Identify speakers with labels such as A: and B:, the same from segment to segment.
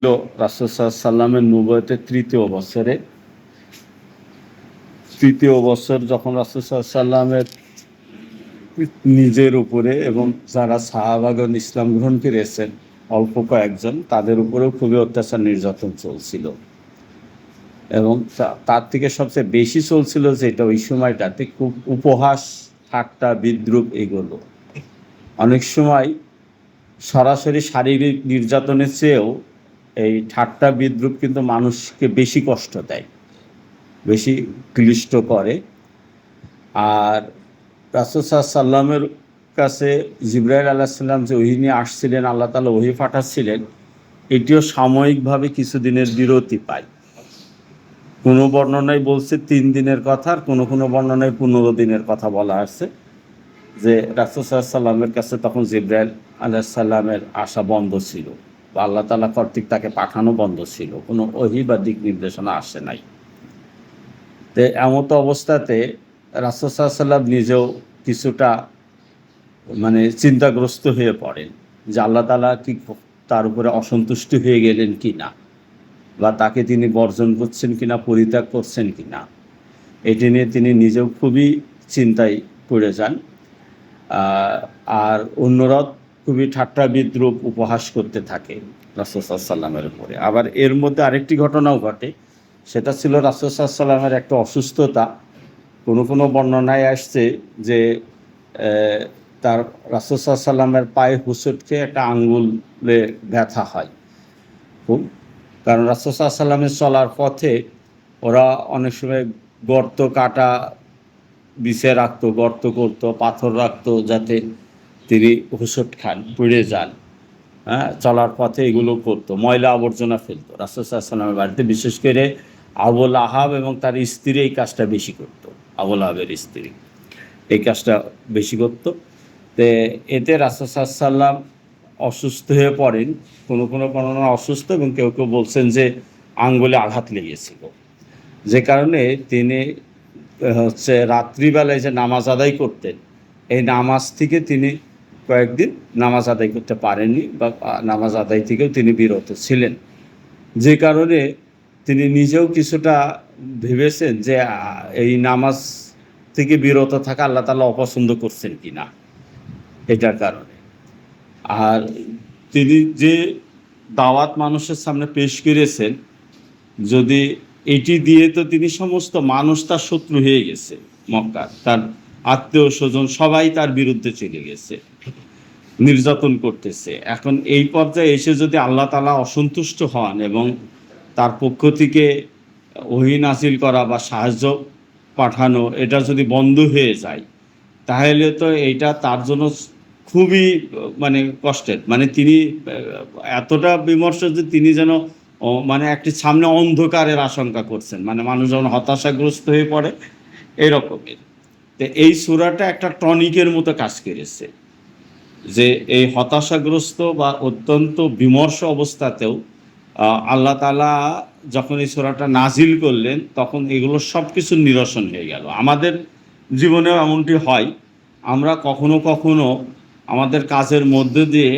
A: রাসূল সাল্লাল্লাহু আলাইহি সাল্লামের নবুয়তের তৃতীয় বছর যখন রাসূল সাল্লাল্লাহু আলাইহি সাল্লামের নিজের উপরে এবং যারা সাহাবাগণ ইসলাম গ্রহণ করেছেন অল্প কয়েকজন, তাদের উপরেও খুবই অত্যাচার নির্যাতন চলছিল। এবং তার থেকে সবচেয়ে বেশি চলছিল যেটা ওই সময়টাতে খুব উপহাস, ঠাট্টা, বিদ্রূপ এগুলো। অনেক সময় সরাসরি শারীরিক নির্যাতনের চেয়েও এই ঠাট্টা, বিদ্রূপ কিন্তু মানুষকে বেশি কষ্ট দেয়, বেশি ক্লিষ্ট করে। আর রাসূল সাল্লাল্লাহু আলাইহি সাল্লামের কাছে জিবরাইল আলাইহিস সালাম যে ওহী নিয়ে আসছিলেন, আল্লাহ তাআলা ওহী পাঠাচ্ছিলেন, এটিও সাময়িকভাবে কিছুদিনের বিরতি পায়। কোনো বর্ণনায় বলছে ৩ দিনের কথা, আর কোনো বর্ণনায় ১৫ দিনের কথা বলা আছে, যে রাসূল সাল্লাল্লাহু আলাইহি সাল্লামের কাছে তখন জিবরাইল আলাইহিস সালামের আসা বন্ধ ছিল, বা আল্লাহ তাআলা কর্তৃক তাকে পাঠানো বন্ধ ছিল, কোনো ওহী বা দিক নির্দেশনা আসে নাই। তো এমতো অবস্থাতে রাসূল সাল্লাল্লাহু আলাইহি সাল্লাম নিজেও কিছুটা চিন্তাগ্রস্ত হয়ে পড়েন যে আল্লাহ তাআলা কি তার উপরে অসন্তুষ্ট হয়ে গেলেন কিনা, বা তাকে তিনি বর্জন করছেন কিনা, পরিত্যাগ করছেন কিনা। এটি নিয়ে তিনি নিজেও খুবই চিন্তায় পড়ে যান। আর অন্যরা খুবই ঠাট্টা, বিদ্রূপ, উপহাস করতে থাকে রাসূল সাল্লাল্লাহু আলাইহি সাল্লামের উপরে। আবার এর মধ্যে আরেকটি ঘটনাও ঘটে, সেটা ছিল রাসূল সাল্লাল্লাহু আলাইহি সাল্লামের একটা অসুস্থতা। কোনো বর্ণনায় আসছে যে তার রাসূল সাল্লাল্লাহু আলাইহি সাল্লামের পায়ে হোঁচট খেয়ে একটা আঙ্গুলে ব্যথা হয় খুব। কারণ রাসূল সাল্লাল্লাহু আলাইহি সাল্লামের চলার পথে ওরা অনেক সময় গর্ত কাটা বিছে রাখতো, গর্ত করতো, পাথর রাখতো, যাতে তিনি হোঁচট খান, পড়ে যান। চলার পথে এগুলো করতো, ময়লা আবর্জনা ফেলতো। রাসূল সাল্লাল্লাহু আলাইহি সাল্লামের বাড়িতে বিশেষ করে আবু লাহাব এবং তার স্ত্রী এই কাজটা বেশি করতো। আবু লাহাবের স্ত্রী এই কাজটা বেশি করত। তো এতে রাসূল সাল্লাল্লাহু আলাইহি সাল্লাম অসুস্থ হয়ে পড়েন। কোনো বর্ণনা অসুস্থ, এবং কেউ বলছেন যে আঙ্গুলে আঘাত লেগেছিল, যে কারণে তিনি রাত্রিবেলায় যে নামাজ আদায় করতেন, এই নামাজ থেকে তিনি কয়েকদিন নামাজ আদায় করতে পারেননি, বা নামাজ আদায় থেকেও তিনি বিরত ছিলেন। যে কারণে তিনি নিজেও কিছুটা ভেবেছেন যে এই নামাজ থেকে বিরত থাকা আল্লাহ তাআলা অপছন্দ করছেন কিনা, এটার কারণে। আর তিনি যে দাওয়াত মানুষের সামনে পেশ করেছেন, যদি এটি দিয়ে তো তিনি সমস্ত মানুষ তার শত্রু হয়ে গেছে, মক্কার তার আত্মীয় স্বজন সবাই তার বিরুদ্ধে চলে গেছে, নির্যাতন করতেছে। এখন এই পর্যায়ে এসে যদি আল্লাহ তাআলা অসন্তুষ্ট হন এবং তার পক্ষ থেকে ওহী নাযিল করা বা সাহায্য পাঠানো এটা যদি বন্ধ হয়ে যায়, তাহলে তো এইটা তার জন্য খুবই কষ্টের। তিনি এতটা বিমর্ষ যে তিনি যেন একটি সামনে অন্ধকারের আশঙ্কা করছেন, মানুষ যখন হতাশাগ্রস্ত হয়ে পড়ে এরকমের। তো এই সূরাটা একটা টনিকের মতো কাজ করেছে, যে এই হতাশাগ্রস্ত বা অত্যন্ত বিমর্ষ অবস্থাতেও আল্লাহ তাআলা যখন এই সূরাটা নাজিল করলেন, তখন এগুলো সব কিছু নিরসন হয়ে গেল। আমাদের জীবনেও এমনটি হয়, আমরা কখনো আমাদের কাজের মধ্যে দিয়ে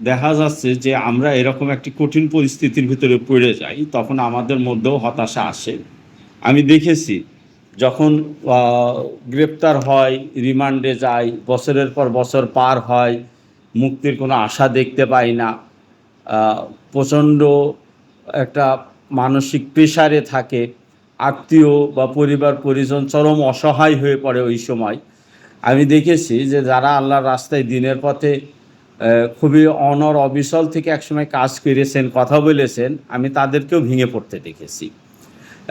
A: দেখা যাচ্ছে যে আমরা এরকম একটি কঠিন পরিস্থিতির ভিতরে পড়ে যাই, তখন আমাদের মধ্যেও হতাশা আসে। আমি দেখেছি, যখন গ্রেপ্তার হয়, রিমান্ডে যায়, বছরের পর বছর পার হয়, মুক্তির কোনো আশা দেখতে পাই না, প্রচণ্ড একটা মানসিক প্রেসারে থাকে, আত্মীয় বা পরিবার পরিজন চরম অসহায় হয়ে পড়ে ওই সময়। আমি দেখেছি যে যারা আল্লাহর রাস্তায় দিনের পথে খুবই অনড় অবিচল থেকে একসময় কাজ করেছেন, কথা বলেছেন, আমি তাদেরকেও ভেঙে পড়তে দেখেছি।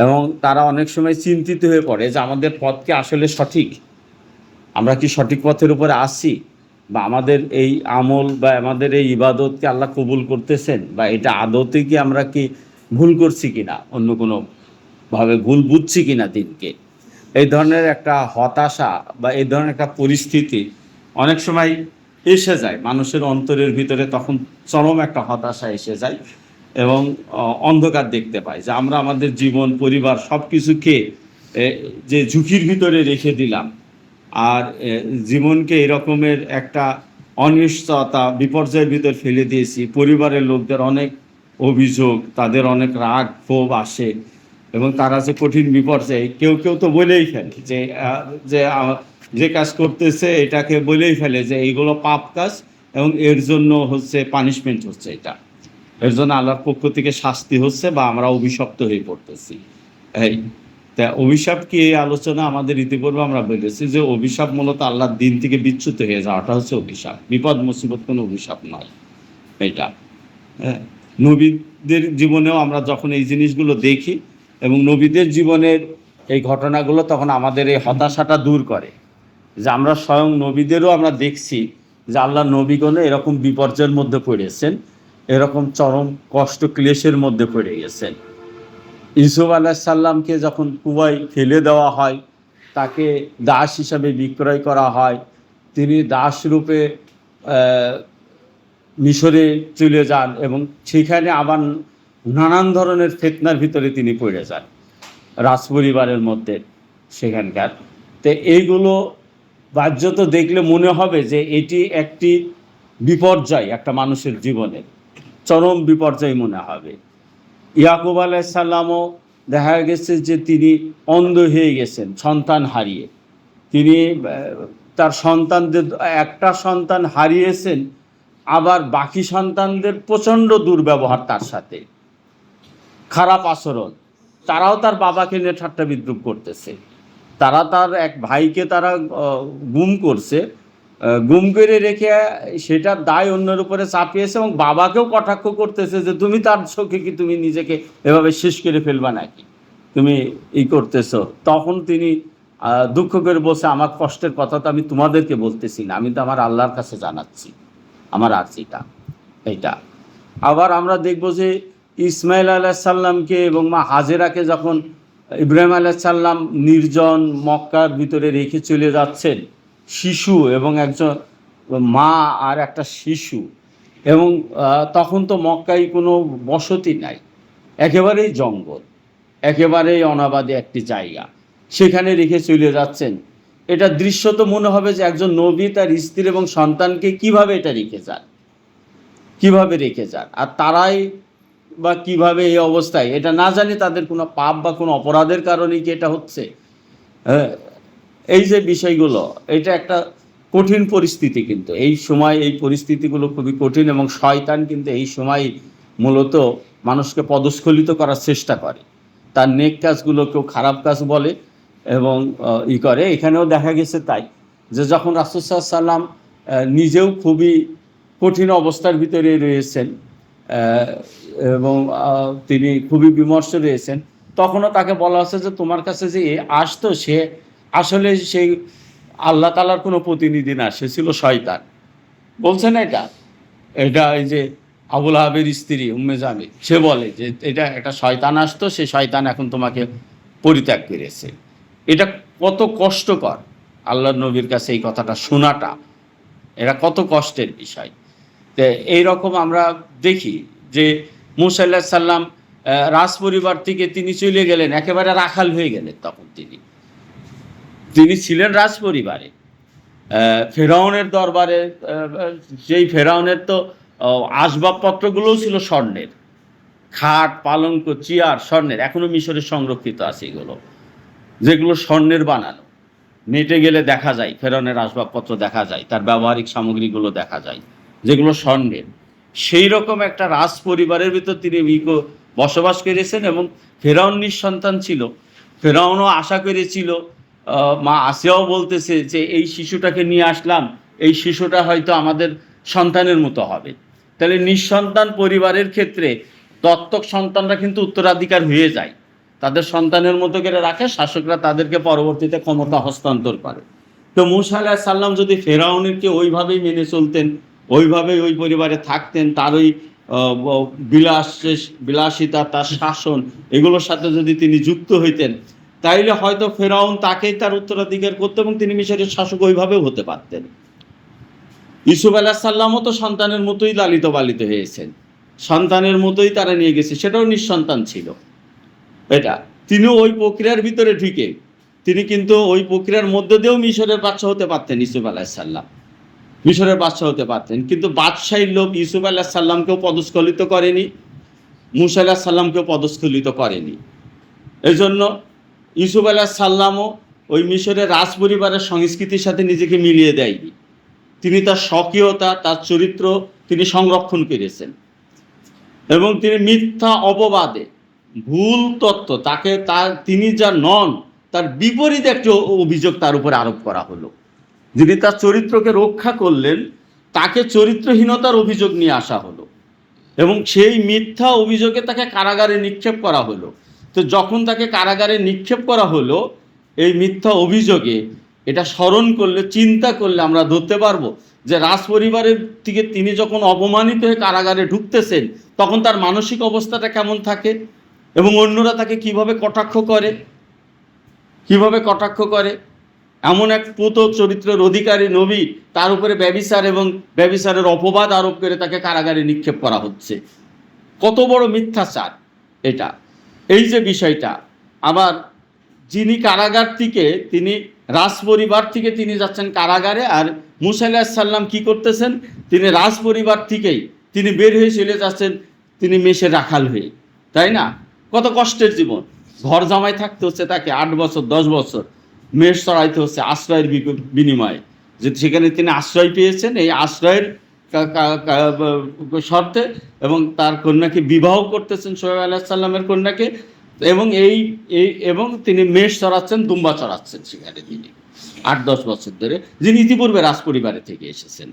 A: এবং তারা অনেক সময় চিন্তিত হয়ে পড়ে যে আমাদের পথ কি আসলে সঠিক, আমরা কি সঠিক পথের উপরে আসছি, বা আমাদের এই আমল বা আমাদের এই ইবাদত কি আল্লাহ কবুল করতেছেন, বা এটা আদতে কি আমরা কি ভুল করছি কিনা, অন্য কোনোভাবে ভুল বুঝছি কিনা দিনকে। এই ধরনের একটা হতাশা বা এই ধরনের একটা পরিস্থিতি অনেক সময় এসে যায় মানুষের অন্তরের ভিতরে, তখন চরম একটা হতাশা এসে যায় এবং অন্ধকার দেখতে পাই যে আমরা আমাদের জীবন, পরিবার সব কিছুকে যে ঝুঁকির ভিতরে রেখে দিলাম, আর জীবনকে এরকমের একটা অনিশ্চয়তা, বিপর্যয়ের ভিতর ফেলে দিয়েছি। পরিবারের লোকদের অনেক অভিযোগ, তাদের অনেক রাগ ক্ষোভ আসে, এবং তারা যে কঠিন বিপর্যয়ে কেউ কেউ তো বলেই ফেলে যে যে কাজ করতেছে এটাকে বলেই ফেলে যে এইগুলো পাপ কাজ, এবং এর জন্য হচ্ছে পানিশমেন্ট হচ্ছে, এটা এর জন্য আল্লাহর পক্ষ থেকে শাস্তি হচ্ছে, বা আমরা অভিশপ্ত হয়ে পড়তেছি। এই তা অভিশাপ কি, এই আলোচনা আমাদের ইতিপূর্বে আমরা বলেছি যে অভিশাপ মূলত আল্লাহর দিন থেকে বিচ্যুত হয়ে যাওয়াটা হচ্ছে অভিশাপ। বিপদ মুসিবত কোনো অভিশাপ নয় এটা। হ্যাঁ, নবীদের জীবনেও আমরা যখন এই জিনিসগুলো দেখি এবং নবীদের জীবনের এই ঘটনাগুলো, তখন আমাদের এই হতাশাটা দূর করে যে আমরা স্বয়ং নবীদেরও আমরা দেখছি যে আল্লাহ নবীগণও এরকম বিপর্যয়ের মধ্যে পড়েছেন, এরকম চরম কষ্ট ক্লেশের মধ্যে পড়ে গেছেন। ইউসুফ আলাইসাল্লামকে যখন কুয়ায় ফেলে দেওয়া হয়, তাকে দাস হিসাবে বিক্রয় করা হয়, তিনি দাস রূপে মিশরে চলে যান, এবং সেখানে আবার নানান ধরনের ফিতনার ভিতরে তিনি পড়ে যান রাজপরিবারের মধ্যে সেখানকার। তো এইগুলো বাহ্যত দেখলে মনে হবে যে এটি একটি বিপর্যয়, একটা মানুষের জীবনের চরম বিপর্যয় মনে হবে। ইয়াকুব আলাইসাল্লামও দেখা গেছে যে তিনি অন্ধ হয়ে গেছেন সন্তান হারিয়ে। তিনি তার সন্তানদের, একটা সন্তান হারিয়েছেন, আবার বাকি সন্তানদের প্রচণ্ড দুর্ব্যবহার, তার সাথে খারাপ আচরণ। তারাও তার বাবাকে নিয়ে ঠাট্টা বিদ্রুপ করতেছে। তারা তার এক ভাইকে তারা গুম করছে, গুম করে রেখে সেটার দায় অন্যের উপরে চাপিয়েছে, এবং বাবাকেও কটাক্ষ করতেছে যে তুমি তার চোখে কি তুমি নিজেকে এভাবে শেষ করে ফেলবা নাকি, তুমি করতেছো। তখন তিনি দুঃখ করে বলছে, আমার কষ্টের কথা তো আমি তোমাদেরকে বলতেছি না, আমি তো আমার আল্লাহর কাছে জানাচ্ছি আমার আর্জিটা এইটা। আবার আমরা দেখব যে ইসমাইল আলাইসাল্লামকে এবং মা হাজেরাকে যখন ইব্রাহিম আলাইসাল্লাম নির্জন মক্কার ভিতরে রেখে চলে যাচ্ছেন, শিশু এবং একজন মা আর একটা শিশু, এবং তখন তো মক্কায় কোনো বসতি নাই, একেবারেই জঙ্গল, একেবারেই অনাবাদী একটি জায়গা, সেখানে রেখে চলে যাচ্ছেন। এটা দৃশ্য তো মনে হবে যে একজন নবী তার স্ত্রী এবং সন্তানকে কিভাবে এটা রেখে যান, কিভাবে রেখে যান, আর তারাই বা কিভাবে এই অবস্থায়, এটা না জানি তাদের কোনো পাপ বা কোনো অপরাধের কারণেই কি এটা হচ্ছে। এই যে বিষয়গুলো, এটা একটা কঠিন পরিস্থিতি, কিন্তু এই সময় এই পরিস্থিতিগুলো খুবই কঠিন, এবং শয়তান কিন্তু এই সময় মূলত মানুষকে পদস্খলিত করার চেষ্টা করে, তার নেক কাজগুলোকেও খারাপ কাজ বলে এবং করে। এখানেও দেখা গেছে তাই, যে যখন রাসূল সাল্লাল্লাহু আলাইহি ওয়াসাল্লাম নিজেও খুবই কঠিন অবস্থার ভিতরে রয়েছেন এবং তিনি খুবই বিমর্ষ রয়েছেন, তখনও তাকে বলা হচ্ছে যে তোমার কাছে যে আসতো সে আসলে সেই আল্লাহ তাআলার কোনো প্রতিনিধি না, সে ছিল শয়তান। বলছে না এটা, এটা এই যে আবুল আহাবের স্ত্রী উম্মে জামিল, সে বলে যে এটা একটা শয়তান আসতো, সে শয়তান এখন তোমাকে পরিত্যাগ করেছে। এটা কত কষ্টকর আল্লাহর নবীর কাছে এই কথাটা শোনাটা, এটা কত কষ্টের বিষয়। তো এইরকম আমরা দেখি যে মূসা আলাইহিস সালাম রাজ পরিবার থেকে তিনি চলে গেলেন, একেবারে রাখাল হয়ে গেলেন। তখন তিনি ছিলেন রাজ পরিবারে, ফেরাউনের দরবারে, যেই ফেরাউনের তো আসবাবপত্রগুলোও ছিল স্বর্ণের, খাট পালঙ্ক চেয়ার স্বর্ণের, এখনও মিশরে সংরক্ষিত আছে এগুলো, যেগুলো স্বর্ণের বানানো। নেটে গেলে দেখা যায় ফেরাউনের আসবাবপত্র দেখা যায়, তার ব্যবহারিক সামগ্রীগুলো দেখা যায় যেগুলো স্বর্ণের। সেই রকম একটা রাজ পরিবারের ভিতর তিনি বসবাস করেছেন, এবং ফেরাউন নিঃসন্তান ছিল। ফেরাউনও আশা করেছিল, মা আসিয়াও বলতেছে যে এই শিশুটাকে নিয়ে আসলাম, এই শিশুটা হয়তো আমাদের সন্তানের মতো হবে। তাহলে নিঃসন্তান পরিবারের ক্ষেত্রে দত্তক সন্তানরা কিন্তু উত্তরাধিকার হয়ে যায়, তাদের সন্তানের মতো করে রাখে, শাসকরা তাদেরকে পরবর্তীতে ক্ষমতা হস্তান্তর করে। তো মূসা আলাইহিস সালাম যদি ফেরাউনকে ওইভাবেই মেনে চলতেন, ওইভাবেই ওই পরিবারে থাকতেন, তার ওই বিলাসিতা, তার শাসন, এগুলোর সাথে যদি তিনি যুক্ত হইতেন, তাইলে হয়তো ফেরাউন তাকেই তার উত্তরাধিকার করতো, এবং তিনি মিশরের শাসক ওইভাবেও হতে পারতেন। ইউসুফ আলাইহিস সালামও তো সন্তানের মতোই লালিত পালিত হয়েছেন, সন্তানের মতোই তারা নিয়ে গেছে, সেটাও নিঃসন্তান ছিল। এটা তিনিও ওই প্রক্রিয়ার ভিতরে ঢুকে তিনি কিন্তু ওই প্রক্রিয়ার মধ্যে দিয়েও মিশরের বাদশা হতে পারতেন। ইউসুফ আলাইহিস সালাম মিশরের বাদশা হতে পারতেন, কিন্তু বাদশাহীর লোক ইউসুফ আলাইহিস সালামকেও পদস্খলিত করেনি, মূসা আলাইহিস সালামকে পদস্খলিত করেনি। এই জন্য ইউসুফ আলাইহিস সালামও ওই মিশরের রাজ পরিবারের সংস্কৃতির সাথে নিজেকে মিলিয়ে দেয়নি। তিনি তার স্বকীয়তা, তার চরিত্র তিনি সংরক্ষণ করেছেন এবং তিনি মিথ্যা অপবাদে, ভুল তথ্য, তিনি যা নন তার বিপরীত একটি অভিযোগ তার উপরে আরোপ করা হলো। যিনি তার চরিত্রকে রক্ষা করলেন তাকে চরিত্রহীনতার অভিযোগ নিয়ে আসা হলো এবং সেই মিথ্যা অভিযোগে তাকে কারাগারে নিক্ষেপ করা হলো। তো যখন তাকে কারাগারে নিক্ষেপ করা হলো এই মিথ্যা অভিযোগে, এটা স্মরণ করলে, চিন্তা করলে আমরা ধরতে পারবো যে রাজ পরিবারের থেকে তিনি যখন অপমানিত হয়ে কারাগারে ঢুকতেছেন তখন তার মানসিক অবস্থাটা কেমন থাকে এবং অন্যরা তাকে কিভাবে কটাক্ষ করে। এমন এক পুত চরিত্রের অধিকারী নবী, তার উপরে ব্যভিচার এবং ব্যভিচারের অপবাদ আরোপ করে তাকে কারাগারে নিক্ষেপ করা হচ্ছে। কত বড় মিথ্যাচার এটা! এই যে বিষয়টা, আবার যিনি কারাগার থেকে, তিনি রাজ পরিবার থেকে তিনি যাচ্ছেন কারাগারে, আর মূসা আলাইহিস সালাম কি করতেছেন, তিনি রাজ পরিবার থেকেই তিনি বের হয়ে চলে যাচ্ছেন তিনি মেষের রাখাল হয়ে, তাই না? কত কষ্টের জীবন, ঘর জামাই থাকতে হচ্ছে তাকে 8 বছর 10 বছর, মেষ চড়াইতে হচ্ছে আশ্রয়ের বিনিময়ে। যে সেখানে তিনি আশ্রয় পেয়েছেন, এই আশ্রয়ের শর্তে, এবং তার কন্যাকে বিবাহ করতেছেন, শোয়েব আলাইহিস সালামের কন্যাকে, এবং তিনি মেষ চড়াচ্ছেন, দুম্বা চড়াচ্ছেন সেখানে তিনি 8-10 বছর ধরে, যিনি ইতিপূর্বে রাজ পরিবারে থেকে এসেছেন।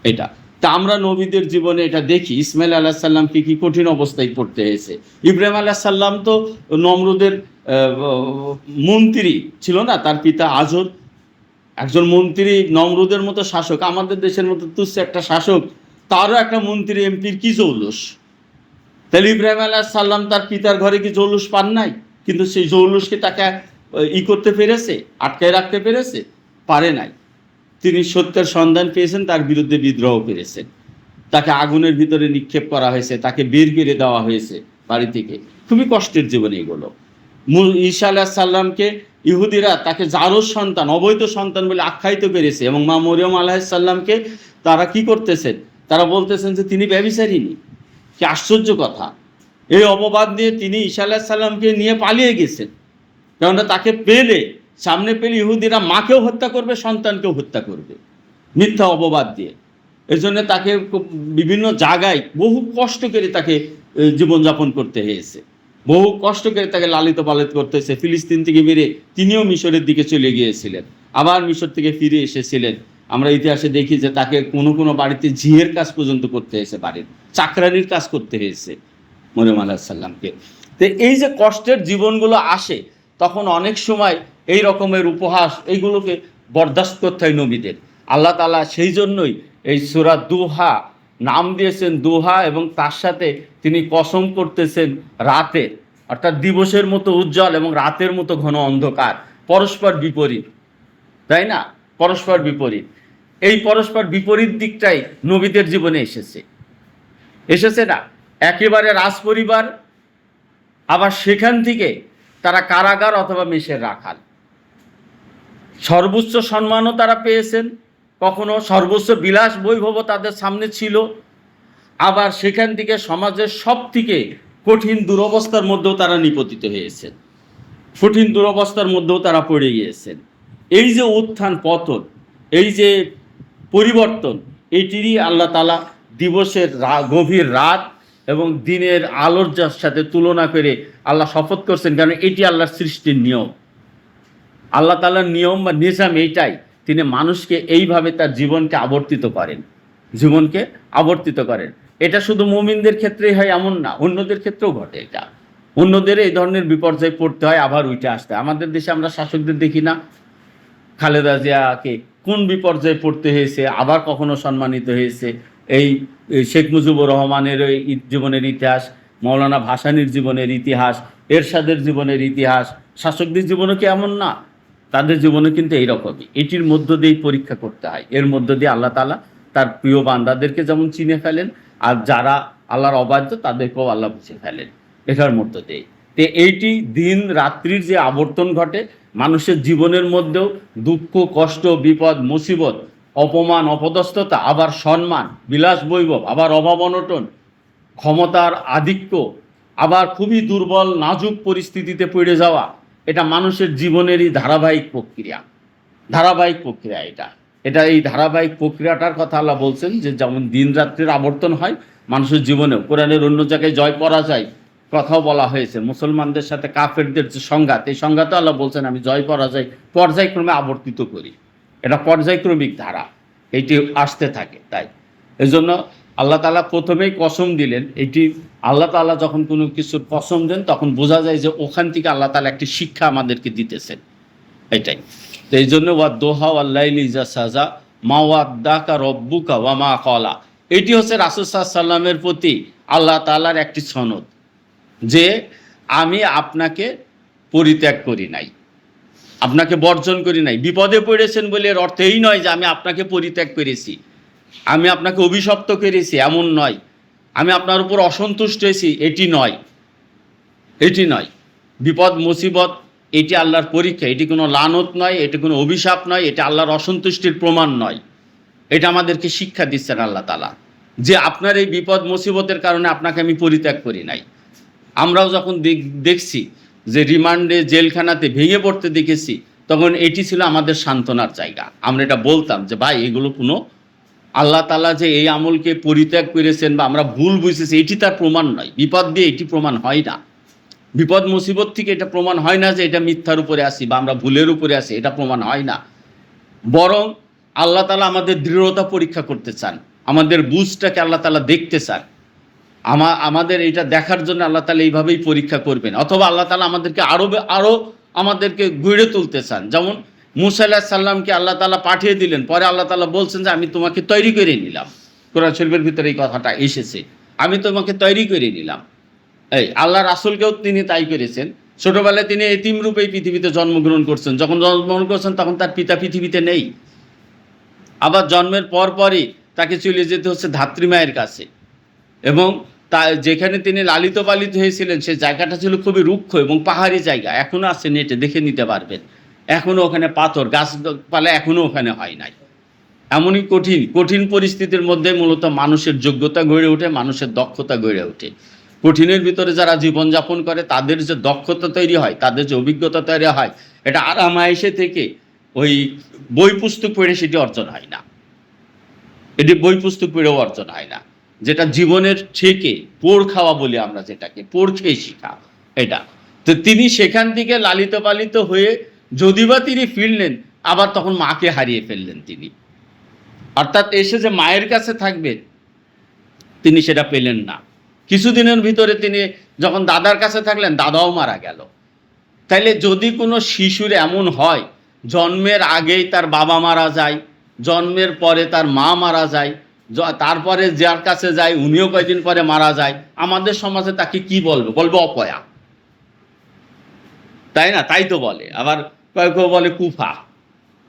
A: এটা তা আমরা নবীদের জীবনে এটা দেখি। ইসমাইল আলাইহিস সালামকে কি কঠিন অবস্থায় পড়তে হয়েছে। ইব্রাহিম আলাইহিস সালাম তো নমরুদের মন্ত্রী ছিল না, তার পিতা আজর একজন মন্ত্রী, নমরুদের মতো শাসক, আমাদের দেশের মতো তুচ্ছ একটা শাসক, তারও একটা মন্ত্রী এমপির কি জৌলুস। তাহলে ইব্রাহিম আলাইহিস সালাম তার পিতার ঘরে কি জৌলুস পান নাই? কিন্তু সেই জৌলুসকে তাকে করতে পেরেছে, আটকায় রাখতে পেরেছে? পারে নাই। তিনি সত্যের সন্ধান পেয়েছেন, তার বিরুদ্ধে বিদ্রোহ করেছেন, তাকে আগুনের ভিতরে নিক্ষেপ করা হয়েছে, তাকে বের করে দেওয়া হয়েছে বাড়ি থেকে। খুবই কষ্টের জীবন এগুলো। ঈসা আলাইহিস সালামকে ইহুদিরা তাকে জারজ সন্তান, অবৈধ সন্তান বলে আখ্যায়িত করেছে, এবং মা মরিয়ম আলাইহিস সালামকে তারা কি করতেছেন, তারা বলতেছেন যে তিনি ব্যভিচারিণী। কি আশ্চর্য কথা! এই অপবাদ দিয়ে তিনি ঈসা আলাইহিস সালামকে নিয়ে পালিয়ে গেছেন, কেননা তাকে সামনে পেলে ইহুদিরা মাকেও হত্যা করবে, সন্তানকেও হত্যা করবে মিথ্যা অপবাদ দিয়ে। এই জন্য তাকে বিভিন্ন জায়গায় বহু কষ্ট করে তাকে জীবনযাপন করতে হয়েছে, বহু কষ্ট করে তাকে লালিত পালিত করতে হয়েছে। ফিলিস্তিন থেকে বেরে তিনিও মিশরের দিকে চলে গিয়েছিলেন, আবার মিশর থেকে ফিরে এসেছিলেন। আমরা ইতিহাসে দেখি যে তাকে কোনো কোনো বাড়িতে ঝিয়ের কাজ পর্যন্ত করতে হয়েছে, বাড়ির চাকরানির কাজ করতে হয়েছে মরিয়ম আলাইহিস সালামকে। তো এই যে কষ্টের জীবনগুলো আসে, তখন অনেক সময় এই রকমের উপহাস, এইগুলোকে বরদাস্ত করতে হয় নবীদের। আল্লাহ তাআলা সেই জন্যই এই সূরা দুহা নাম দিয়েছেন দুহা, এবং তার সাথে তিনি কসম করতেছেন রাতের, অর্থাৎ দিবসের মতো উজ্জ্বল এবং রাতের মতো ঘন অন্ধকার, পরস্পর বিপরীত, তাই না? পরস্পর বিপরীত। এই পরস্পর বিপরীত দিকটাই নবীদের জীবনে এসেছে না? একেবারে রাজ পরিবার, আবার সেখান থেকে তারা কারাগার অথবা মেষের রাখাল। সর্বোচ্চ সম্মানও তারা পেয়েছেন, কখনো সর্বোচ্চ বিলাস বৈভব তাদের সামনে ছিল, আবার সেখান থেকে সমাজের সব থেকে কঠিন দুরবস্থার মধ্যেও তারা নিপতিত হয়েছেন, কঠিন দুরবস্থার মধ্যেও তারা পড়ে গিয়েছেন। এই যে উত্থান পতন, এই যে পরিবর্তন, এটিরই আল্লাহ তাআলা দিবসের গভীর রাত এবং দিনের আলোর সাথে তুলনা করে আল্লাহ শপথ করছেন, কারণ এটি আল্লাহর সৃষ্টির নিয়ম। আল্লাহ তাআলার নিয়ম বা নিজাম এইটাই, তিনি মানুষকে এইভাবে তার জীবনকে আবর্তিত করেন। এটা শুধু মুমিনদের ক্ষেত্রেই হয় এমন না, অন্যদের ক্ষেত্রেও ঘটে এটা। অন্যদের এই ধরনের বিপর্যয় পড়তে হয়, আবার উঠে আসতে হয়। আমাদের দেশে আমরা শাসকদের দেখি না, খালেদা জিয়াকে কোন বিপর্যয়ে পড়তে হয়েছে, আবার কখনো সম্মানিত হয়েছে। এই শেখ মুজিবুর রহমানের জীবনের ইতিহাস, মৌলানা ভাসানীর জীবনের ইতিহাস, এরশাদের জীবনের ইতিহাস, শাসকদের জীবনও কি এমন না? তাদের জীবনে কিন্তু এইরকমই। এটির মধ্য দিয়েই পরীক্ষা করতে হয়। এর মধ্য দিয়ে আল্লাহ তাআলা তার প্রিয় বান্দাদেরকে যেমন চিনে ফেলেন, আর যারা আল্লাহর অবাধ্য তাদেরকেও আল্লাহ বুঝে ফেলেন এটার মধ্য দিয়ে। তো এইটি দিন রাত্রির যে আবর্তন ঘটে মানুষের জীবনের মধ্যেও, দুঃখ কষ্ট বিপদ মুসিবত, অপমান অপদস্থতা, আবার সম্মান বিলাস বৈভব, আবার অভাব অনটন, ক্ষমতার আধিক্য, আবার খুবই দুর্বল নাজুক পরিস্থিতিতে পড়ে যাওয়া, এটা মানুষের জীবনেরই ধারাবাহিক প্রক্রিয়া। এটা এটা এই ধারাবাহিক প্রক্রিয়াটার কথা আল্লাহ বলছেন যে যেমন দিন রাত্রির আবর্তন হয় মানুষের জীবনেও। কোরআনের অন্য জায়গায় জয় পরাজয় কথাও বলা হয়েছে। মুসলমানদের সাথে কাফেরদের যে সংঘাত, এই সংঘাতে আল্লাহ বলছেন আমি জয় পরাজয় পর্যায়ক্রমে আবর্তিত করি। এটা পর্যায়ক্রমিক ধারা, এইটি আসতে থাকে। তাই এজন্য আল্লাহ তাআলা প্রথমেই কসম দিলেন। এটি আল্লাহ তাআলা যখন কোনো কিছুর কসম দেন তখন বোঝা যায় যে ওখান থেকে আল্লাহ তাআলা একটি শিক্ষা আমাদেরকে দিতেছেন। এটাই তো এই জন্য ওয়াদ-দোহা ওয়াল-লাইলি ইযা সাজা মা ওয়াদ্দাকা রব্বুকা ওয়া মা ক্বালা, এটি হচ্ছে রাসূল সাল্লাল্লাহু আলাইহি ওয়াসাল্লামের প্রতি আল্লাহ তাআলার একটি সনদ যে আমি আপনাকে পরিত্যাগ করি নাই, আপনাকে বর্জন করি নাই। বিপদে পড়েছেন বলে এর অর্থ এই নয় যে আমি আপনাকে পরিত্যাগ করেছি, আমি আপনাকে অভিশপ্ত করেছি, এমন নয়। আমি আপনার উপর অসন্তুষ্ট হয়েছি, এটি নয়। বিপদ মুসিবত এটি আল্লাহর পরীক্ষা, এটি কোনো লানত নয়, এটি কোনো অভিশাপ নয়, এটা আল্লাহর অসন্তুষ্টির প্রমাণ নয়। এটা আমাদেরকে শিক্ষা দিচ্ছেন আল্লাহ তাআলা যে আপনার এই বিপদ মুসিবতের কারণে আপনাকে আমি পরিত্যাগ করি নাই। আমরাও যখন দেখছি যে রিমান্ডে জেলখানাতে ভেঙে পড়তে দেখেছি, তখন এটি ছিল আমাদের সান্ত্বনার জায়গা। আমরা এটা বলতাম যে ভাই এগুলো কোনো আল্লাহ তাআলা যে এই আমলকে পরিত্যাগ করেছেন বা আমরা ভুল বুঝেছি এটি তার প্রমাণ নয়। বিপদ দিয়ে এটি প্রমাণ হয় না, বিপদ মুসিবত থেকে এটা প্রমাণ হয় না যে এটা মিথ্যার উপরে আসি বা আমরা ভুলের উপরে আসি, এটা প্রমাণ হয় না। বরং আল্লাহ তাআলা আমাদের দৃঢ়তা পরীক্ষা করতে চান, আমাদের বুঝটাকে আল্লাহ তাআলা দেখতে চান। আমাদের এটা দেখার জন্য আল্লাহ তাআলা এইভাবেই পরীক্ষা করবেন। অথবা আল্লাহ তাআলা আমাদেরকে আরও আমাদেরকে গড়ে তুলতে চান। যেমন মূসা আলাইহিস সালামকে আল্লাহ তাআলা পাঠিয়ে দিলেন, পরে আল্লাহ তাআলা বলছেন যে আমি তোমাকে তৈরি করে নিলাম। কোরআন শরীফের ভিতরে এই কথাটা এসেছে, আমি তোমাকে তৈরি করে নিলাম। এই আল্লাহ রাসূলকেও তিনি তাই করেছেন। ছোটবেলায় তিনি এতিম রূপেই পৃথিবীতে জন্মগ্রহণ করছেন। যখন জন্মগ্রহণ করছেন তখন তার পিতা পৃথিবীতে নেই। আবার জন্মের পরই তাকে চলে যেতে হচ্ছে ধাত্রীমায়ের কাছে, এবং তা যেখানে তিনি লালিত পালিত হয়েছিলেন সেই জায়গাটা ছিল খুবই রুক্ষ এবং পাহাড়ি জায়গা। এখনও আছে, নেটে দেখে নিতে পারবেন। এখনও ওখানে পাথর, গাছপালা এখনও ওখানে হয় নাই। এমনই কঠিন পরিস্থিতির মধ্যে মূলত মানুষের যোগ্যতা গড়ে ওঠে, মানুষের দক্ষতা গড়ে ওঠে। কঠিনের ভিতরে যারা জীবনযাপন করে তাদের যে দক্ষতা তৈরি হয়, তাদের যে অভিজ্ঞতা তৈরি হয়, এটা আরাম-আয়েশে থেকে ওই বই পুস্তক পড়ে সেটি অর্জন হয় না। এটি বই পুস্তক পড়েও অর্জন হয় না। যেটা জীবনের থেকে পোড় খাওয়া বলি আমরা, যেটাকে পোড় খেয়ে শিখা, এটা। তো তিনি সেখান থেকে লালিত পালিত হয়ে যদিবা তিনি ফিরলেন, আবার তখন মাকে হারিয়ে ফেললেন তিনি। অর্থাৎ এসে যে মায়ের কাছে থাকবেন তিনি সেটা পেলেন না। কিছুদিনের ভিতরে তিনি যখন দাদার কাছে থাকলেন, দাদাও মারা গেল। তাইলে যদি কোনো শিশুর এমন হয় জন্মের আগেই তার বাবা মারা যায়, জন্মের পরে তার মা মারা যায়, তারপরে যার কাছে যায় উনিও কয়েকদিন পরে মারা যায়, আমাদের সমাজে তাকে কি বলবে? বলবে অপয়া, তাই না? তাই তো বলে। আবার কেউ বলে কুফা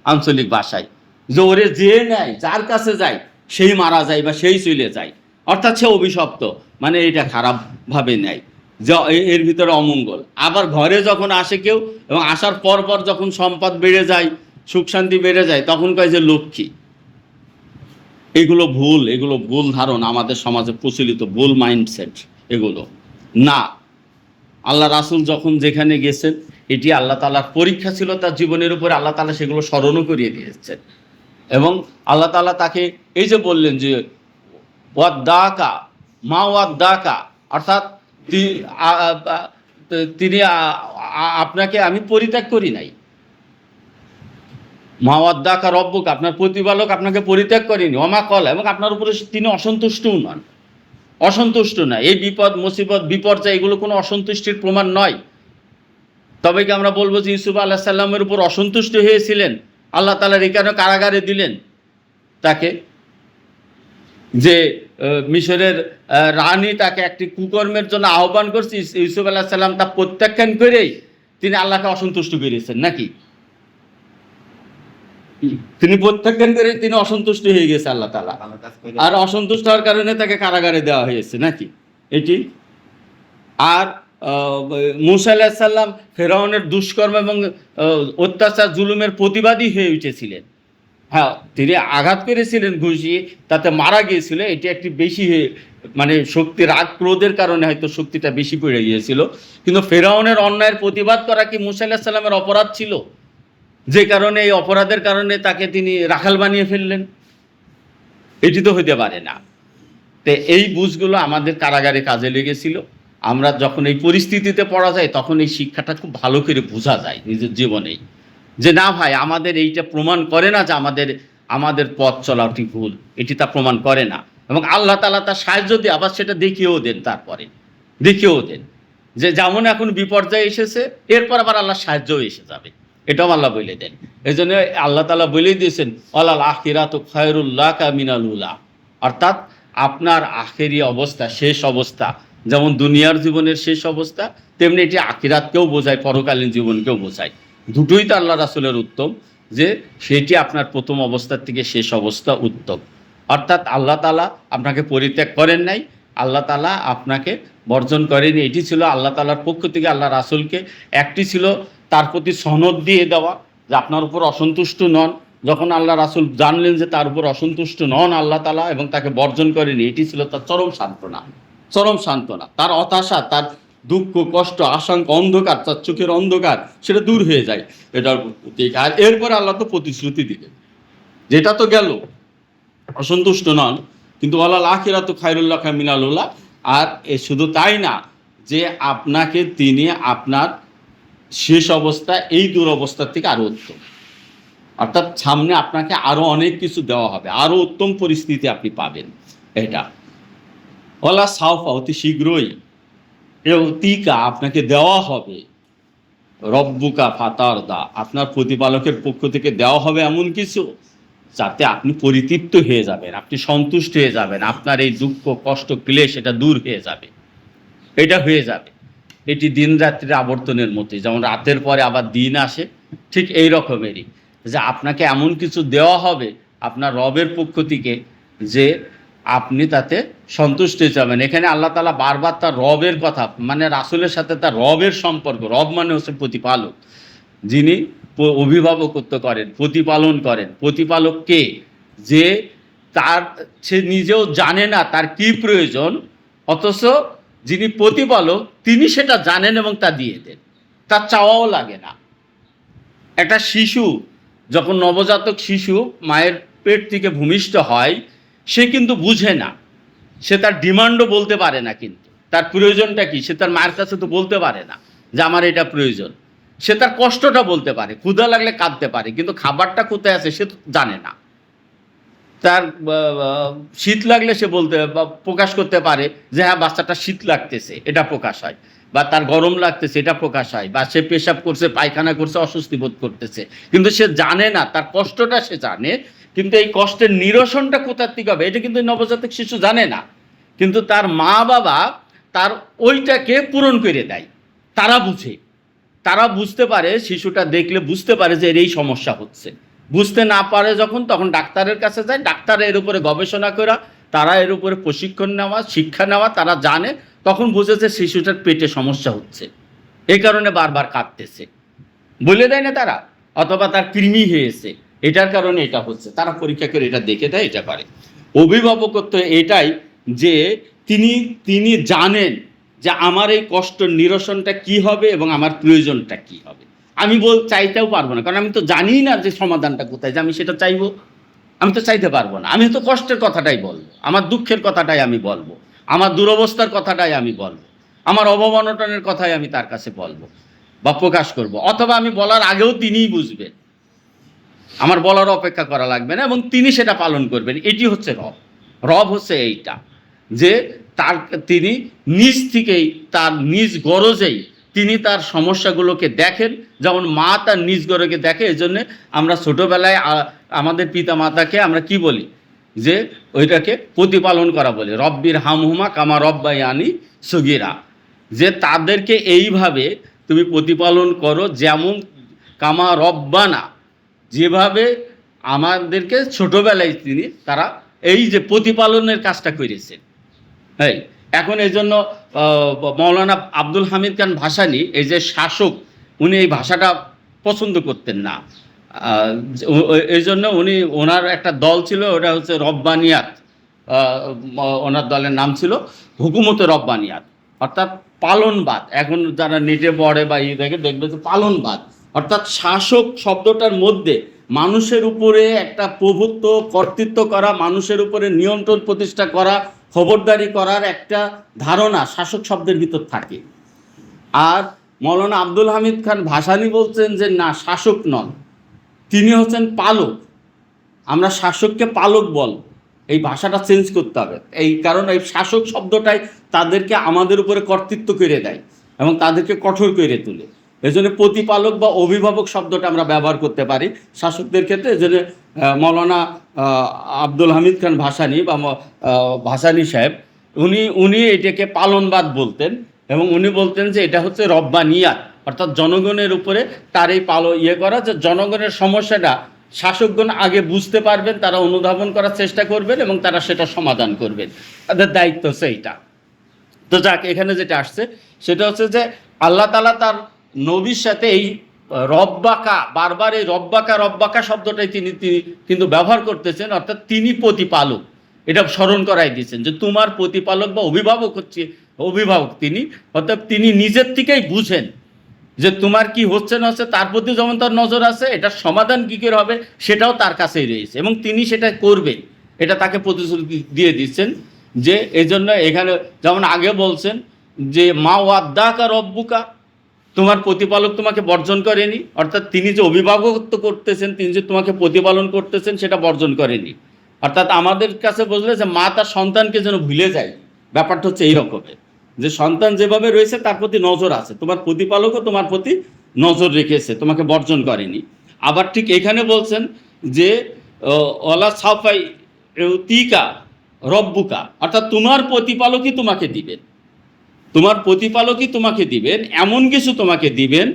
A: আঞ্চলিক ভাষায়, যে ওরে যে নেয়, যার কাছে যায় সেই মারা যায় বা সেই চলে যায়, অর্থাৎ সে অভিশপ্ত, মানে এটা খারাপভাবে নেয়, যে এর ভিতরে অমঙ্গল। আবার ঘরে যখন আসে কেউ, এবং আসার পর যখন সম্পদ বেড়ে যায়, সুখ শান্তি বেড়ে যায়, তখন কয় যে লক্ষ্মী। এগুলো ভুল ধারণা, আমাদের সমাজে প্রচলিত ভুল মাইন্ডসেট এগুলো না। আল্লাহ রাসূল যখন যেখানে গেছেন, এটি আল্লাহ তাআলার পরীক্ষা ছিল তার জীবনের উপরে। আল্লাহ তাআলা সেগুলো স্মরণও করিয়ে দিয়েছেন, এবং আল্লাহ তাআলা তাকে এই যে বললেন যে ওয়াদ্দাকা মা ওয়াদ্দাকা, অর্থাৎ তিনি আপনাকে আমি পরিত্যাগ করি নাই। মা ওয়াদ্দাকা রব্বুকা, আপনার প্রতিপালক আপনাকে পরিত্যাগ করেনি। ওয়া মা ক্বালা, এবং আপনার উপরে তিনি অসন্তুষ্ট নয়। এই বিপদ মুসিবত বিপর্যয় এগুলো কোনো অসন্তুষ্টির প্রমাণ নয়। তবে কি আমরা বলবো যে ইউসুফ আলাইহিস সালামের উপর অসন্তুষ্ট হয়েছিলেন, আল্লাহ তাআলা এই কারণে কারাগারে দিলেন তাকে, যে মিশরের রানী তাকে একটি কুকর্মের জন্য আহ্বান করছে, ইউসুফ আলাইহিস সালাম তা প্রত্যাখ্যান করেই তিনি আল্লাহকে অসন্তুষ্ট করেছেন নাকি? তিনি প্রত্যাখ্যান করে তিনি অসন্তুষ্ট হয়ে গেছে আল্লাহ তাআলা, আর অসন্তুষ্ট হওয়ার কারণে তাকে কারাগারে দেওয়া হয়েছে নাকি এটি। আর মূসা আলাইহিস সালাম ফেরাউনের দুষ্কর্ম এবং অত্যাচার জুলুমের প্রতিবাদী হয়ে উঠেছিলেন, হ্যাঁ, তিনি আঘাত করেছিলেন ঘুষি, তাতে মারা গিয়েছিল। এটি একটি বেশি মানে শক্তি, রাগ ক্রোধের কারণে হয়তো শক্তিটা বেশি পড়ে গিয়েছিল। কিন্তু ফেরাউনের অন্যায়ের প্রতিবাদ করা কি মুসা আলাইহিস সালামের অপরাধ ছিল? যে কারণে এই অপরাধের কারণে তাকে তিনি রাখাল বানিয়ে ফেললেন? এটি তো হইতে পারে না। তো এই বুঝগুলো আমাদের কারাগারে কাজে লেগেছিল। আমরা যখন এই পরিস্থিতিতে পড়া যায় তখন এই শিক্ষাটা খুব ভালো করে বোঝা যায় নিজের জীবনেই। যে না ভাই, আমাদের এইটা প্রমাণ করে না যে আমাদের পথ চলাটি ভুল। এটি তা প্রমাণ করে না। এবং আল্লাহ তাআলা তার সাহায্য দিয়ে আবার সেটা দেখিয়েও দেন তারপরে। দেখিয়েও দেন। যে যেমন এখন বিপর্যয় এসেছে, এরপর আবার আল্লাহর সাহায্যও এসে যাবে। এটাও আল্লাহ বলে দেন। এজন্য আল্লাহ তাআলা বলেই দিয়েছেন, ওয়ালাল আখিরাতু খায়রুল লাকা মিনাল উলা। অর্থাৎ আপনার আখেরি অবস্থা, শেষ অবস্থা যেমন দুনিয়ার জীবনের শেষ অবস্থা, তেমনি এটি আখিরাতকেও বোঝায়, পরকালীন জীবনকেও বোঝায়। দুটোই তো আল্লাহ রাসূলের উত্তম, যে সেটি আপনার প্রথম অবস্থার থেকে শেষ অবস্থা উত্তম। অর্থাৎ আল্লাহ তাআলা আপনাকে পরিত্যাগ করেন নাই, আল্লাহ তাআলা আপনাকে বর্জন করেনি। এটি ছিল আল্লাহ তাআলার পক্ষ থেকে আল্লাহ রাসূলকে একটি ছিল তার প্রতি সনদ দিয়ে দেওয়া যে আপনার উপর অসন্তুষ্ট নন। যখন আল্লাহ রাসূল জানলেন যে তার উপর অসন্তুষ্ট নন আল্লাহ তাআলা এবং তাকে বর্জন করেনি, এটি ছিল তার চরম সান্ত্বনা। চরম সান্ত্বনা। তার হতাশা, তার দুঃখ, কষ্ট, আশঙ্কা, অন্ধকার, তার চোখের অন্ধকার সেটা দূর হয়ে যায় এটার প্রতি। আর এরপরে আল্লাহ তো প্রতিশ্রুতি দিলেন, যেটা তো গেল অসন্তুষ্ট নন, কিন্তু ওয়ালাল আখিরাতু খায়রুল লাকা মিনাল উলা। আর এ শুধু তাই না, যে আপনাকে তিনি আপনার শেষ অবস্থা এই দুরবস্থার থেকে আরো উত্তম। অর্থাৎ সামনে আপনাকে আরো অনেক কিছু দেওয়া হবে, আরো উত্তম পরিস্থিতি আপনি পাবেন। এটা ওয়ালা সাওফা, অতি শীঘ্রই, ইউতিকা, আপনাকে দেওয়া হবে, রব্বুকা ফাতারদা, আপনার প্রতিপালকের পক্ষ থেকে দেওয়া হবে এমন কিছু যাতে আপনি পরিতৃপ্ত হয়ে যাবেন, আপনি সন্তুষ্ট হয়ে যাবেন, আপনার এই দুঃখ, কষ্ট, ক্লেশ এটা দূর হয়ে যাবে। এটা হয়ে যাবে। এটি দিন রাত্রির আবর্তনের মতোই, যেমন রাতের পরে আবার দিন আসে, ঠিক এই রকমেরই, যে আপনাকে এমন কিছু দেওয়া হবে আপনার রবের পক্ষ থেকে যে আপনি তাতে সন্তুষ্ট হয়ে যাবেন। এখানে আল্লাহ তাআলা বারবার তার রবের কথা, মানে রাসূলের সাথে তার রবের সম্পর্ক, রব মানে হচ্ছে প্রতিপালক, যিনি অভিভাবকত্ব করেন, প্রতিপালন করেন। প্রতিপালক কে? যে তার, সে নিজেও জানে না তার কি প্রয়োজন, অথচ যিনি প্রতিপালক তিনি সেটা জানেন এবং তা দিয়ে দেন। তার চাওয়াও লাগে না। একটা শিশু যখন, নবজাতক শিশু মায়ের পেট থেকে ভূমিষ্ঠ হয়, সে কিন্তু বুঝে না, সে তার ডিমান্ডও বলতে পারে না, কিন্তু তার প্রয়োজনটা কি সে তার মায়ের কাছে তো বলতে পারে না যে আমার এটা প্রয়োজন। সে তার কষ্টটা বলতে পারে, ক্ষুধা লাগলে কাঁদতে পারে, কিন্তু খাবারটা কোথায় আছে সে তো জানে না। তার শীত লাগলে সে বলতে বা প্রকাশ করতে পারে যে হ্যাঁ বাচ্চাটা শীত লাগতেছে, এটা প্রকাশ হয়। বা তার গরম লাগতেছে, এটা প্রকাশ হয়। বা সে পেশাব করছে, পায়খানা করছে, অস্বস্তি বোধ করতেছে, কিন্তু সে জানে না, তার কষ্টটা সে জানে, কিন্তু এই কষ্টের নিরসনটা কোথার থেকে হবে এটা কিন্তু নবজাতক শিশু জানে না। কিন্তু তার মা বাবা তার ওইটাকে পূরণ করে দেয়। তারা বুঝে, তারা বুঝতে পারে, শিশুটা দেখলে বুঝতে পারে যে এর এই সমস্যা হচ্ছে। বুঝতে না পারে যখন, তখন ডাক্তারের কাছে যায়, ডাক্তার এর উপরে গবেষণা করা, তারা এর উপরে প্রশিক্ষণ নেওয়া, শিক্ষা নেওয়া, তারা জানে, তখন বুঝেছে শিশুটার পেটে সমস্যা হচ্ছে, এই কারণে বারবার কাঁদতেছে, বলে দেয় না তারা। অথবা তার কৃমি হয়েছে, এটার কারণে এটা হচ্ছে, তারা পরীক্ষা করে এটা দেখে দেয়, এটা করে। অভিভাবকত্ব এটাই যে তিনি তিনি জানেন যে আমার এই কষ্টের নিরসনটা কি হবে এবং আমার প্রয়োজনটা কি হবে। আমি চাইতেও পারবো না, কারণ আমি তো জানি না যে সমাধানটা কোথায়, যে আমি সেটা চাইবো। আমি তো চাইতে পারবো না, আমি তো কষ্টের কথাটাই বলবো, আমার দুঃখের কথাটাই আমি বলবো, আমার দুরবস্থার কথাটাই আমি বলবো, আমার অবমাননার কথাই আমি তার কাছে বলবো বা প্রকাশ করব। অথবা আমি বলার আগেও তিনিই বুঝবেন, আমার বলার অপেক্ষা করা লাগবে না, এবং তিনি সেটা পালন করবেন। এটি হচ্ছে রব। রব হচ্ছে এইটা, যে তার, তিনি নিজ থেকেই, তার নিজ গরজেই তিনি তার সমস্যাগুলোকে দেখেন, যেমন মা তার নিজ গরজকে দেখে। এই জন্যে আমরা ছোটোবেলায় আমাদের পিতা মাতাকে আমরা কি বলি, যে ওইটাকে প্রতিপালন করা বলি, রব্বির হামহুমা কামা রব্বায়ানি সগীরা, যে তাদেরকে এইভাবে তুমি প্রতিপালন করো যেমন কামা রব্বানা, যেভাবে আমাদেরকে ছোটোবেলায় তারা এই যে প্রতিপালনের কাজটা করেছেন। হ্যাঁ, এখন এই জন্য মৌলানা আব্দুল হামিদ খান ভাসানী, এই যে শাসক, উনি এই ভাষাটা পছন্দ করতেন না। আহ, এই জন্য ওনার একটা দল ছিল, ওটা হচ্ছে রব্বানিয়াত। ওনার দলের নাম ছিল হুকুমতে রব্বানিয়াত, অর্থাৎ পালনবাদ। এখন যারা নেটে পড়ে বা দেখে দেখবে যে পালনবাদ অর্থাৎ শাসক শব্দটার মধ্যে মানুষের উপরে একটা প্রভুত্ব কর্তৃত্ব করা, মানুষের উপরে নিয়ন্ত্রণ প্রতিষ্ঠা করা, খবরদারি করার একটা ধারণা শাসক শব্দের ভিতর থাকে। আর মৌলানা আব্দুল হামিদ খান ভাসানী বলছেন যে না, শাসক নন, তিনি হচ্ছেন পালক। আমরা শাসককে পালক বল, এই ভাষাটা চেঞ্জ করতে হবে। এই কারণ এই শাসক শব্দটাই তাদেরকে আমাদের উপরে কর্তৃত্ব করে দেয় এবং তাদেরকে কঠোর করে তোলে। এই জন্য প্রতিপালক বা অভিভাবক শব্দটা আমরা ব্যবহার করতে পারি শাসকদের ক্ষেত্রে। এই জন্য মৌলানা আব্দুল হামিদ খান ভাসানী বা ভাসানী সাহেব উনি এটাকে পালনবাদ বলতেন, এবং উনি বলতেন যে এটা হচ্ছে রব্বানিয়াত, অর্থাৎ জনগণের উপরে তার এই করা, যে জনগণের সমস্যাটা শাসকগণ আগে বুঝতে পারবেন, তারা অনুধাবন করার চেষ্টা করবেন এবং তারা সেটা সমাধান করবেন, তাদের দায়িত্ব হচ্ছে এইটা। তো যাক, এখানে যেটা আসছে সেটা হচ্ছে যে আল্লাহ তাআলা তার নবীর সাথে এই রব্বাকা, বারবার এই রব্বাকা শব্দটাই তিনি কিন্তু ব্যবহার করতেছেন, অর্থাৎ তিনি প্রতিপালক, এটা স্মরণ করাই দিয়েছেন যে তোমার প্রতিপালক বা অভিভাবক হচ্ছে অভিভাবক তিনি, অর্থাৎ তিনি নিজের থেকেই বুঝেন যে তোমার কি হচ্ছে না হচ্ছে, তার প্রতি যেমন তার নজর আছে, এটার সমাধান কী করে হবে সেটাও তার কাছেই রয়েছে এবং তিনি সেটা করবেন, এটা তাকে প্রতিশ্রুতি দিয়ে দিচ্ছেন। যে এই জন্য এখানে যেমন আগে বলছেন যে মা ওয়াদ্দাকা রব্বুকা, তোমার প্রতিপালক তোমাকে বর্জন করেনি, অর্থাৎ তিনি যে অভিভাবকত্ব করতেছেন, তিনি যে তোমাকে প্রতিপালন করতেছেন সেটা বর্জন করেনি। অর্থাৎ আমাদের কাছে বুঝলে যে মা তার সন্তানকে যেন ভুলে যায়, ব্যাপারটা হচ্ছে এই রকমের, যে সন্তান যেভাবে রয়েছে তার প্রতি নজর আছে, তোমার প্রতিপালকও তোমার প্রতি নজর রেখেছে, তোমাকে বর্জন করেনি। আবার ঠিক এখানে বলছেন যে অলা সাফাই তিকা রব্বুকা, অর্থাৎ তোমার প্রতিপালকই তোমাকে দিবেন, তোমার প্রতিপালকই তোমাকে দিবেন, এমন কিছু তোমাকে দিবেন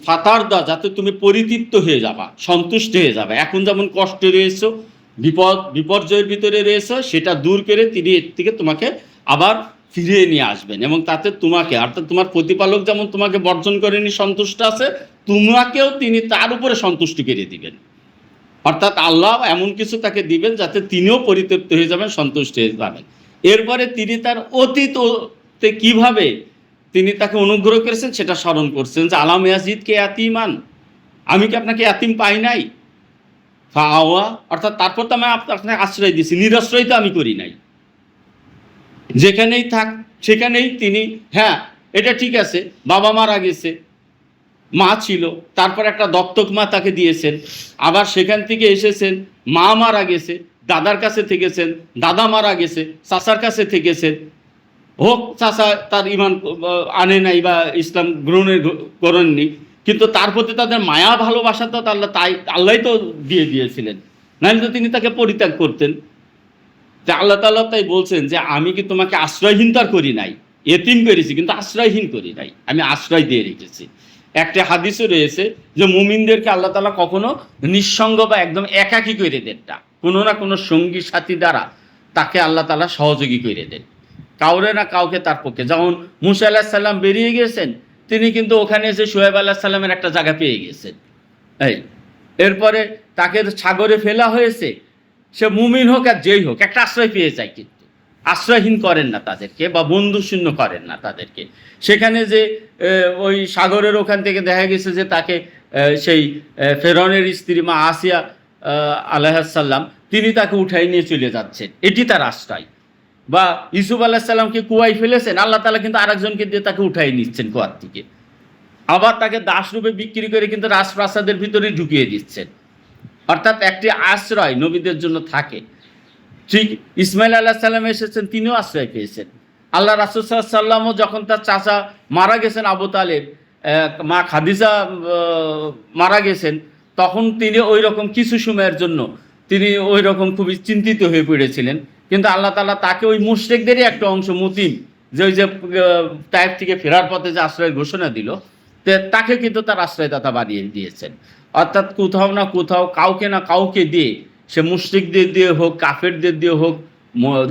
A: ফাতার দা, যাতে তুমি পরিতৃপ্ত হয়ে যাবা, সন্তুষ্ট হয়ে যাবে। এখন যেমন কষ্টে রয়েছো, বিপর্যয়ের ভিতরে রয়েছে, সেটা দূর করে তিনি এর থেকে তোমাকে আবার ফিরিয়ে নিয়ে আসবেন এবং তাতে তোমাকে, অর্থাৎ তোমার প্রতিপালক যেমন তোমাকে বর্জন করেনি, সন্তুষ্ট আছে, তোমাকেও তিনি তার উপরে সন্তুষ্টি করে দিবেন। অর্থাৎ আল্লাহ এমন কিছু তাকে দিবেন যাতে তিনিও পরিতৃপ্ত হয়ে যাবেন, সন্তুষ্ট হয়ে যাবেন। এরপরে তিনি তার অতীততে কিভাবে তিনি তাকে অনুগ্রহ করেছেন সেটা স্মরণ করছেন যে আলাম ইয়াজিদকে ইয়াতিমান, আমি কি আপনাকে ইয়াতিম পাই নাই, ফাওয়া, অর্থাৎ তারপর তো আমি আপনাকে আশ্রয় দিয়েছি, নিরাশ্রয় তো আমি করি নাই। যেখানেই থাক সেখানেই তিনি, হ্যাঁ এটা ঠিক আছে, বাবা মারা গেছে, মা ছিল, তারপর একটা দত্তক মা তাকে দিয়েছেন, আবার সেখান থেকে এসেছেন, মা মারা গেছে, দাদার কাছে থেকেছেন, দাদা মারা গেছে, চাচার কাছে থেকেছেন, হোক চাচা তার ইমান আনে নাই বা ইসলাম গ্রহণের করেননি, কিন্তু তার প্রতি তাদের মায়া ভালোবাসা তো আল্লাহ তো দিয়ে দিয়েছিলেন, নাহলে তো তিনি তাকে পরিত্যাগ করতেন। যে আল্লাহ তাআলা তাই বলছেন যে আমি কি তোমাকে আশ্রয়হীন তার করি নাই, এতিম করেছি কিন্তু আশ্রয়হীন করি নাই, আমি আশ্রয় দিয়ে রেখেছি। একটা হাদিসও রয়েছে যে মুমিনদেরকে আল্লাহ তাআলা কখনো নিঃসঙ্গ বা একদম একাকী করে দেন না, কোনো না কোনো সঙ্গী সাথী দ্বারা তাকে আল্লাহ তাআলা সহযোগী করে দেন, কাউরে না কাউকে তার পক্ষে। যেমন মুসা আলাইহিস সালাম বেরিয়ে গেছেন, তিনি কিন্তু ওখানে এসে শুয়াইব আলাইহিস সালামের একটা জায়গা পেয়ে গেছেন। এই এরপরে তাকে সাগরে ফেলা হয়েছে, সে মুমিন হোক আর যেই হোক একটা আশ্রয় পেয়ে যায়, কিন্তু আশ্রয়হীন করেন না তাদেরকে বা বন্ধুশূন্য করেন না তাদেরকে। সেখানে যে ওই সাগরের ওখান থেকে দেখা গেছে যে তাকে সেই ফেরনের স্ত্রী মা আসিয়া আলাইহিস সালাম, তিনি তাকে উঠাই নিয়ে চলে যাচ্ছেন, এটি তার আশ্রয়। বা ইউসুফ আলাইহিস সালামকে কুয়ায় ফেলেছেন, আল্লাহ তাআলা কিন্তু আরেকজনকে দিয়ে তাকে উঠাই নিচ্ছেন কুয়ার থেকে, আবার তাকে দাসরূপে বিক্রি করে কিন্তু রাজপ্রাসাদের ভিতরে ঢুকিয়ে দিচ্ছেন। অর্থাৎ একটি আশ্রয় নবীদের জন্য থাকে। ঠিক ইসমাইল আলাইহিস সালাম এসেছেন, তিনিও আশ্রয় পেয়েছেন। আল্লাহ রাসূল সাল্লাল্লাহু আলাইহি ওয়াসাল্লামও যখন তার চাচা মারা গেছেন আবু তালেব, মা খাদিজা মারা গেছেন, তখন তিনি ওই রকম কিছু সময়ের জন্য তিনি ওই রকম খুবই চিন্তিত হয়ে পড়েছিলেন, কিন্তু আল্লাহ তাআলা তাকে ওই মুশরিকদেরই একটা অংশ, মুতিম, যে ওই যে তায়েফ থেকে ফেরার পথে যে আশ্রয়ের ঘোষণা দিল, তাকে কিন্তু তার আশ্রয়দাতা বানিয়ে দিয়েছেন। অর্থাৎ কোথাও না কোথাও কাউকে না কাউকে দিয়ে, সে মুশরিকদের দিয়ে হোক, কাফেরদের দিয়ে হোক,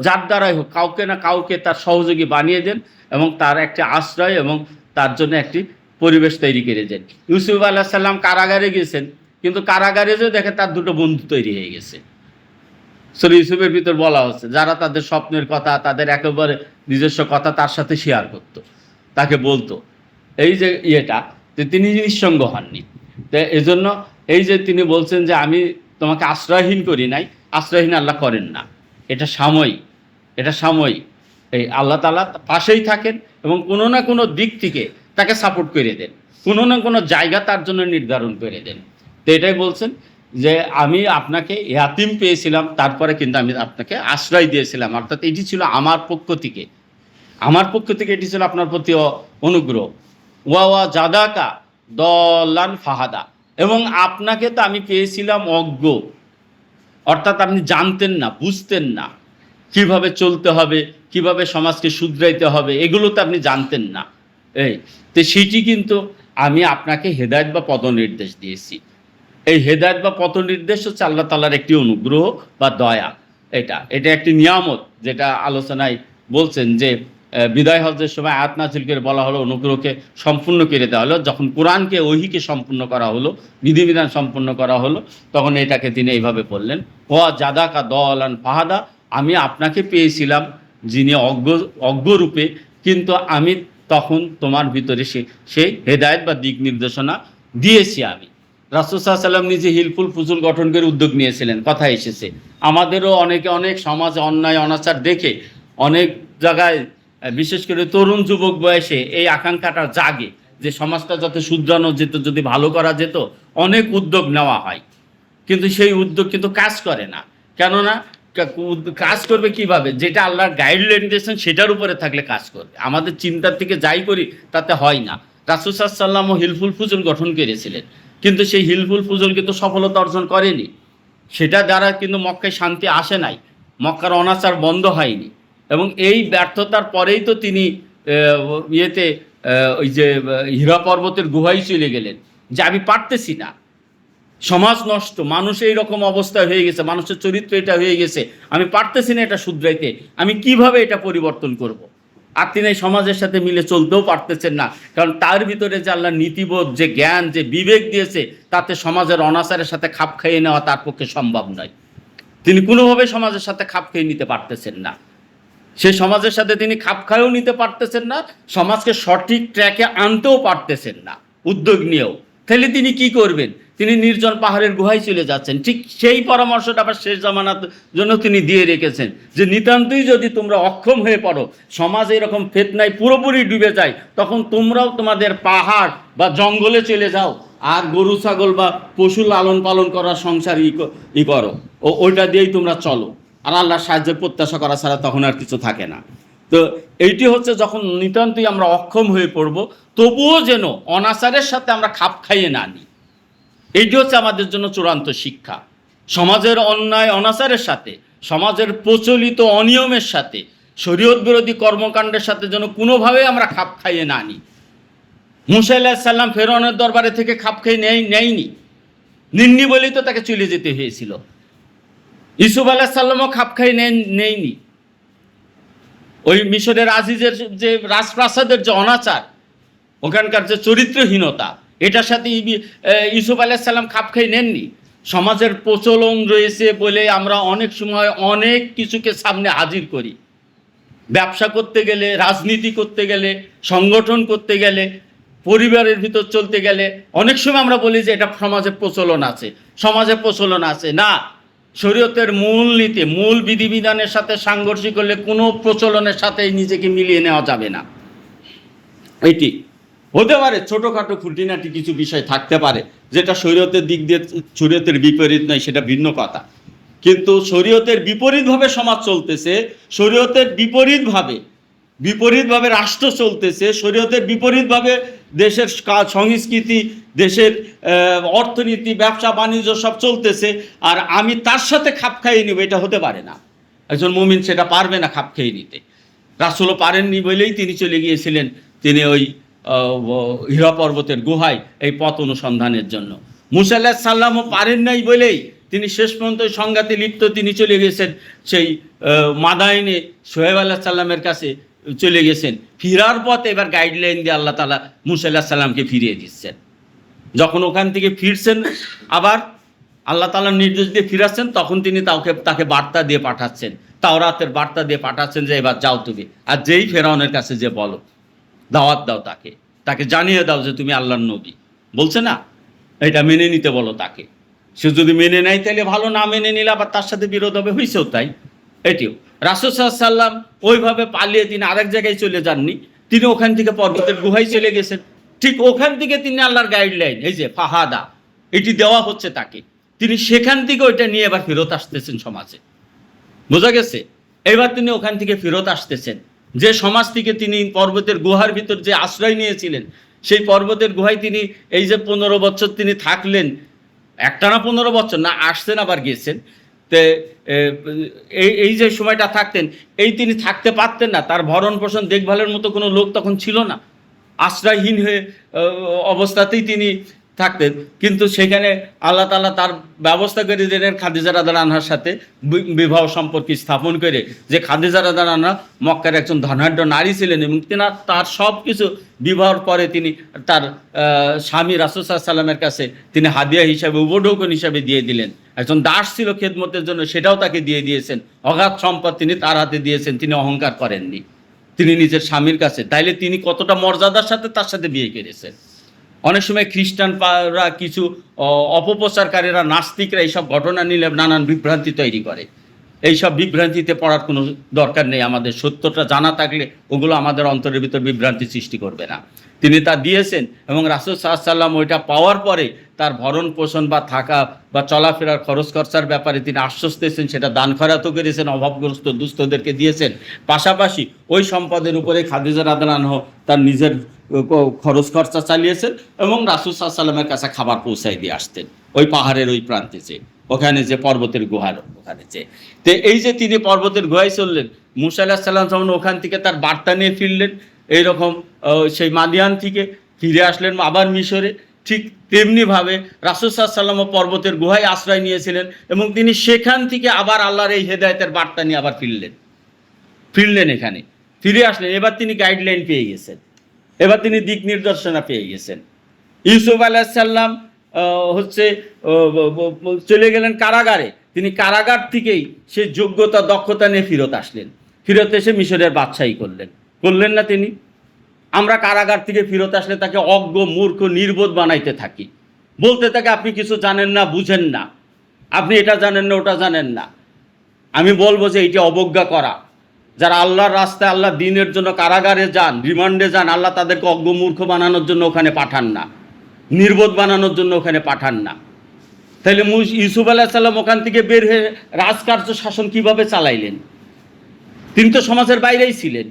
A: যার দ্বারাই হোক, কাউকে না কাউকে তার সহযোগী বানিয়ে দেন এবং তার একটি আশ্রয় এবং তার জন্য একটি পরিবেশ তৈরি করে দেন। ইউসুফ আলাইহিস সালাম কারাগারে গেছেন, কিন্তু কারাগারে যে দেখে তার দুটো বন্ধু তৈরি হয়ে গেছে। সূরা ইউসুফের ভিতর বলা হচ্ছে যারা তাদের স্বপ্নের কথা, তাদের একেবারে নিজস্ব কথা তার সাথে শেয়ার করত, তাকে বলতো। এই যে ইয়েটা, যে তিনি নিঃসঙ্গ হননি। তো এই জন্য এই যে তিনি বলছেন যে আমি তোমাকে আশ্রয়হীন করি নাই, আশ্রয়হীন আল্লাহ করেন না। এটা সাময়িক, এটা সাময়িক। এই আল্লাহ তাআলা পাশেই থাকেন এবং কোনো না কোনো দিক থেকে তাকে সাপোর্ট করে দেন, কোনো না কোনো জায়গা তার জন্য নির্ধারণ করে দেন। তো এটাই বলছেন যে আমি আপনাকে ইয়াতিম পেয়েছিলাম, তারপরে কিন্তু আমি আপনাকে আশ্রয় দিয়েছিলাম। অর্থাৎ এটি ছিল আমার পক্ষ থেকে, আমার পক্ষ থেকে এটি ছিল আপনার প্রতি অনুগ্রহ। ওয়া জাদাকা দলান ফাহাদা, এবং আপনাকে তো আমি পেয়েছিলাম অজ্ঞ, অর্থাৎ আপনি জানতেন না, বুঝতেন না কিভাবে চলতে হবে, কিভাবে সমাজকে শুধরাইতে হবে, এগুলো তো আপনি জানতেন না। এই তো সেটি কিন্তু আমি আপনাকে হেদায়েত বা পথনির্দেশ দিয়েছি। এই হেদায়েত বা পথনির্দেশ হচ্ছে আল্লাহ তাআলার একটি অনুগ্রহ বা দয়া। এটা একটি নিয়ামত, যেটা আলোচনায় বলছেন যে বিদায় হজ্জের সময় আয়াত নাযিল করে বলা হলো অনুগ্রহকে সম্পূর্ণ করে দেওয়া হলো। যখন কোরআনকে ওহীকে সম্পূর্ণ করা হলো, বিধিবিধান সম্পূর্ণ করা হলো, তখন এটাকে তিনি এইভাবে বললেন, ওয়া জাদাকা দলান ফাহাদা, আমি আপনাকে পেয়েছিলাম যিনি অজ্ঞরূপে, কিন্তু আমি তখন তোমার ভিতরে সেই হেদায়েত বা দিক নির্দেশনা দিয়েছি। আমি রাসূল সাল্লাল্লাহু আলাইহি ওয়াসাল্লাম নিজে হিলফুল ফুজুল গঠন করে উদ্যোগ নিয়েছিলেন, কথা এসেছে। আমাদেরও অনেকে অনেক সমাজে অন্যায় অনাচার দেখে অনেক জায়গায়, বিশেষ করে তরুণ যুবক বয়সে এই আকাঙ্ক্ষাটা জাগে যে সমাজটা যাতে শুধরানো যেত, যদি ভালো করা যেত, অনেক উদ্যোগ নেওয়া হয়। কিন্তু সেই উদ্যোগ কিন্তু কাজ করে না। কেননা কাজ করবে কিভাবে? যেটা আল্লাহর গাইডলাইন দিয়েছেন সেটার উপরে থাকলে কাজ করবে। আমাদের চিন্তার থেকে যাই করি তাতে হয় না। রাসূল সাল্লাল্লাহু আলাইহি ওয়াসাল্লামও হিলফুল ফুজুল গঠন করেছিলেন, কিন্তু সেই হিলফুল ফুজুল কিন্তু সফলতা অর্জন করেনি। সেটা দ্বারা কিন্তু মক্কায় শান্তি আসে নাই, মক্কার অনাচার বন্ধ হয়নি। এবং এই ব্যর্থতার পরেই তো তিনি ওই যে হীরা পর্বতের গুহায় চলে গেলেন, যে আমি পারতেছি না, সমাজ নষ্ট, মানুষ এই রকম অবস্থা হয়ে গেছে, মানুষের চরিত্র এটা হয়ে গেছে, আমি পারতেছি না এটা শুধরাইতে, আমি কিভাবে এটা পরিবর্তন করব। আর তিনি এই সমাজের সাথে মিলে চলতেও পারতেছেন না, কারণ তার ভিতরে যে আল্লাহ নীতিবোধ, যে জ্ঞান, যে বিবেক দিয়েছে, তাতে সমাজের অনাচারের সাথে খাপ খাইয়ে নেওয়া তার পক্ষে সম্ভব নয়। তিনি কোনোভাবে সমাজের সাথে খাপ খাইয়ে নিতে পারতেছেন না। সেই সমাজের সাথে তিনি খাপ খাইয়েও নিতে পারতেছেন না, সমাজকে সঠিক ট্র্যাকে আনতেও পারতেছেন না উদ্যোগ নিয়েও। তাহলে তিনি কি করবেন? তিনি নির্জন পাহাড়ের গুহায় চলে যাচ্ছেন। ঠিক সেই পরামর্শটা আবার শেষ জামানার জন্য তিনি দিয়ে রেখেছেন, যে নিতান্তই যদি তোমরা অক্ষম হয়ে পড়ো, সমাজ এরকম ফিতনায় পুরোপুরি ডুবে যায়, তখন তোমরাও তোমাদের পাহাড় বা জঙ্গলে চলে যাও, আর গরু ছাগল বা পশু লালন পালন করার সংসার করো, ওইটা দিয়েই তোমরা চলো, আর আল্লাহর সাহায্যের প্রত্যাশা করা ছাড়া তখন আর কিছু থাকে না। তো এইটি হচ্ছে যখন নিতান্তই আমরা অক্ষম হয়ে পড়ব, তবুও যেন অনাচারের সাথে আমরা খাপ খাইয়ে না নিই। এইটি হচ্ছে আমাদের জন্য চূড়ান্ত শিক্ষা। সমাজের অন্যায় অনাচারের সাথে, সমাজের প্রচলিত অনিয়মের সাথে, শরীয়ত বিরোধী কর্মকাণ্ডের সাথে যেন কোনোভাবে আমরা খাপ খাইয়ে না নিই। মুসা আলাইহিস সালাম ফেরআউনের দরবারে থেকে খাপ খাইয়ে নেয়নি, নিন্নি বলেই তো তাকে চলে যেতে হয়েছিল। ইউসুফ আলাইহিস সালামও খাপ খাইয়ে নেয়নি। ওই মিশরের আজিজের যে রাজপ্রাসাদের যে অনাচার, ওখানকার যে চরিত্রহীনতা, এটার সাথে ইউসুফ আলাইহিস সালাম খাপ খাইয়ে নেননি। সমাজের প্রচলন রয়েছে বলে আমরা অনেক সময় অনেক কিছুকে সামনে হাজির করি। ব্যবসা করতে গেলে, রাজনীতি করতে গেলে, সংগঠন করতে গেলে, পরিবারের ভিতর চলতে গেলে অনেক সময় আমরা বলি যে এটা সমাজে প্রচলন আছে, সমাজে প্রচলন আছে। না, শরীয়তের মূল নীতি, মূল বিধিবিধানের সাথে সাংঘর্ষিক হলে কোনো প্রচলনের সাথে নিজেকে মিলিয়ে নেওয়া যাবে না। এটি হতে পারে ছোটোখাটো খুঁটিনাটি কিছু বিষয় থাকতে পারে যেটা শরীয়তের দিক দিয়ে শরীয়তের বিপরীত নয়, সেটা ভিন্ন কথা। কিন্তু শরীয়তের বিপরীতভাবে সমাজ চলতেছে, শরীয়তের বিপরীতভাবে রাষ্ট্র চলতেছে, শরীয়তের বিপরীতভাবে দেশের সংস্কৃতি, দেশের অর্থনীতি, ব্যবসা বাণিজ্য সব চলতেছে, আর আমি তার সাথে খাপ খাইয়ে নিব, এটা হতে পারে না। একজন মুমিন সেটা পারবে না খাপ খেয়ে নিতে। রাসূলও পারেননি বলেই তিনি চলে গিয়েছিলেন, তিনি ওই হীরা পর্বতের গুহায় এই পথ অনুসন্ধানের জন্য। মুসা আলাইহিস সালামও পারেন নাই বলেই তিনি শেষ পর্যন্ত সংঘাতে লিপ্ত, তিনি চলে গেছেন সেই মাদাইনে শোয়েব আলাইহিস সালামের কাছে চলে গেছেন। ফিরার পথে এবার গাইডলাইন দিয়ে আল্লাহ তাআলা মুসা আলাইহিস সালামকে ফিরিয়ে দিচ্ছেন। যখন ওখান থেকে ফিরছেন, আবার আল্লাহ তাআলার নির্দেশ দিয়ে ফিরাচ্ছেন, তখন তিনি তাকে বার্তা দিয়ে পাঠাচ্ছেন, তাওরাতের বার্তা দিয়ে পাঠাচ্ছেন যে এবার যাও তুমি, আর যেই ফেরাউনের কাছে যে বলো, দাওয়াত দাও, তাকে জানিয়ে দাও যে তুমি আল্লাহর নবী, বলছে না, এটা মেনে নিতে বলো তাকে। সে যদি মেনে নেয় তাহলে ভালো, না মেনে নিলে আবার তার সাথে বিরোধ হবে, হয়েছেও তাই। এটিও রাসূল সাল্লাল্লাহু আলাইহি ওয়াসাল্লাম ওইভাবে পালিয়ে তিনি আরেক জায়গায় চলে যাননি, তিনি ওখান থেকে পর্বতের গুহায় চলে গেছেন। ঠিক ওখান থেকে তিনি আল্লাহর গাইডলাইন, এই যে ফাহাদা, এটি দেওয়া হচ্ছে তাকে, তিনি সেখান থেকে ওইটা নিয়ে এবার ফেরত আসতেছেন সমাজে। বোঝা গেছে? এবার তিনি ওখান থেকে ফেরত আসতেছেন, যে সমাজ থেকে তিনি পর্বতের গুহার ভিতর যে আশ্রয় নিয়েছিলেন, সেই পর্বতের গুহায় তিনি এই যে 15 বছর তিনি থাকলেন, একটানা 15 বছর না, আসছেন আবার গেছেন। তে এই যে সময়টা থাকতেন, এই তিনি থাকতে পারতেন না, তার ভরণ পোষণ দেখভালের মতো কোনো লোক তখন ছিল না, আশ্রয়হীন হয়ে অবস্থাতেই তিনি থাকতেন। কিন্তু সেখানে আল্লাহ তাআলা তার ব্যবস্থা করে দিলেন খাদিজা রাদিয়াল্লাহু আনহার সাথে বিবাহ সম্পর্ক স্থাপন করে, যে খাদিজা রাদিয়াল্লাহু আনহা মক্কার একজন ধনাঢ্য নারী ছিলেন, এবং তার সব কিছু বিবাহর পরে তিনি তার স্বামী রাসূল সাল্লাল্লাহু আলাইহি ওয়াসাল্লামের কাছে তিনি হাদিয়া হিসাবে, উপঢৌকন হিসাবে দিয়ে দিলেন। একজন দাস ছিল খেদমতের জন্য, সেটাও তাকে দিয়ে দিয়েছেন। অগাধ সম্পদ তিনি তার হাতে দিয়েছেন, তিনি অহংকার করেননি, তিনি নিজের স্বামীর কাছে। তাইলে তিনি কতটা মর্যাদার সাথে তার সাথে বিয়ে করেছেন। অনেক সময় খ্রিস্টানরা, কিছু অপপ্রচারকারীরা, নাস্তিকরা এইসব ঘটনা নিলে নানান বিভ্রান্তি তৈরি করে। এইসব বিভ্রান্তিতে পড়ার কোনো দরকার নেই। আমাদের সত্যটা জানা থাকলে ওগুলো আমাদের অন্তরের ভিতর বিভ্রান্তি সৃষ্টি করবে না। তিনি তা দিয়েছেন, এবং রাসূল সাল্লাল্লাহু আলাইহি ওয়াসাল্লাম ওইটা পাওয়ার পরে তার ভরণ পোষণ বা থাকা বা চলাফেরার খরচ খরচার ব্যাপারে তিনি আশ্বস্ত দিয়েছেন, সেটা দান খয়রাতও করেছেন, অভাবগ্রস্ত দুস্থদেরকে দিয়েছেন। পাশাপাশি ওই সম্পদের উপরে খাদিজা রাদিয়াল্লাহু আনহা তার নিজের খরচ খরচা চালিয়েছেন, এবং রাসূল সাল্লাল্লাহু আলাইহি ওয়াসাল্লামের কাছে খাবার পৌঁছায় দিয়ে আসতেন ওই পাহাড়ের ওই প্রান্তে যে, ওখানে যে পর্বতের গুহার ওখানে যে। তো এই যে তিনি পর্বতের গুহায় চললেন, মূসা আলাইহিস সালাম যখন ওখান থেকে তার বার্তা নিয়ে ফিরলেন, এইরকম সেই মাদিয়ান থেকে ফিরে আসলেন আবার মিশরে, ঠিক তেমনিভাবে রাসূল সাল্লাল্লাহু আলাইহি ওয়াসাল্লাম পর্বতের গুহায় আশ্রয় নিয়েছিলেন, এবং তিনি সেখান থেকে আবার আল্লাহর এই হেদায়েতের বার্তা নিয়ে আবার ফিরলেন এখানে ফিরে আসলেন। এবার তিনি গাইডলাইন পেয়ে গেছেন, এবার তিনি দিক নির্দেশনা পেয়ে গেছেন। ইউসুফ আলাইহিস সালাম চলে গেলেন কারাগারে, তিনি কারাগার থেকেই সে যোগ্যতা দক্ষতা নিয়ে ফিরত আসলেন, ফিরত এসে মিশরের বাদশাহী করলেন না তিনি? আমরা কারাগার থেকে ফিরত আসলে তাকে অজ্ঞ, মূর্খ, নির্বোধ বানাইতে থাকি, বলতে থাকে আপনি কিছু জানেন না, বুঝেন না, আপনি এটা জানেন না, ওটা জানেন না। আমি বলবো যে এইটা অবজ্ঞা করা। যারা আল্লাহর রাস্তায়, আল্লাহর দ্বীনের জন্য কারাগারে যান, রিমান্ডে যান, আল্লাহ তাদেরকে অজ্ঞ, মূর্খ বানানোর জন্য ওখানে পাঠান না, নির্বোধ বানানোর জন্য ওখানে পাঠান না। তাহলে ইউসুফ আলাইহিস সালাম ওখান থেকে বের হয়ে রাজকার্য শাসন কিভাবে চালাইলেন? তিনি তো সমাজের বাইরেই ছিলেন।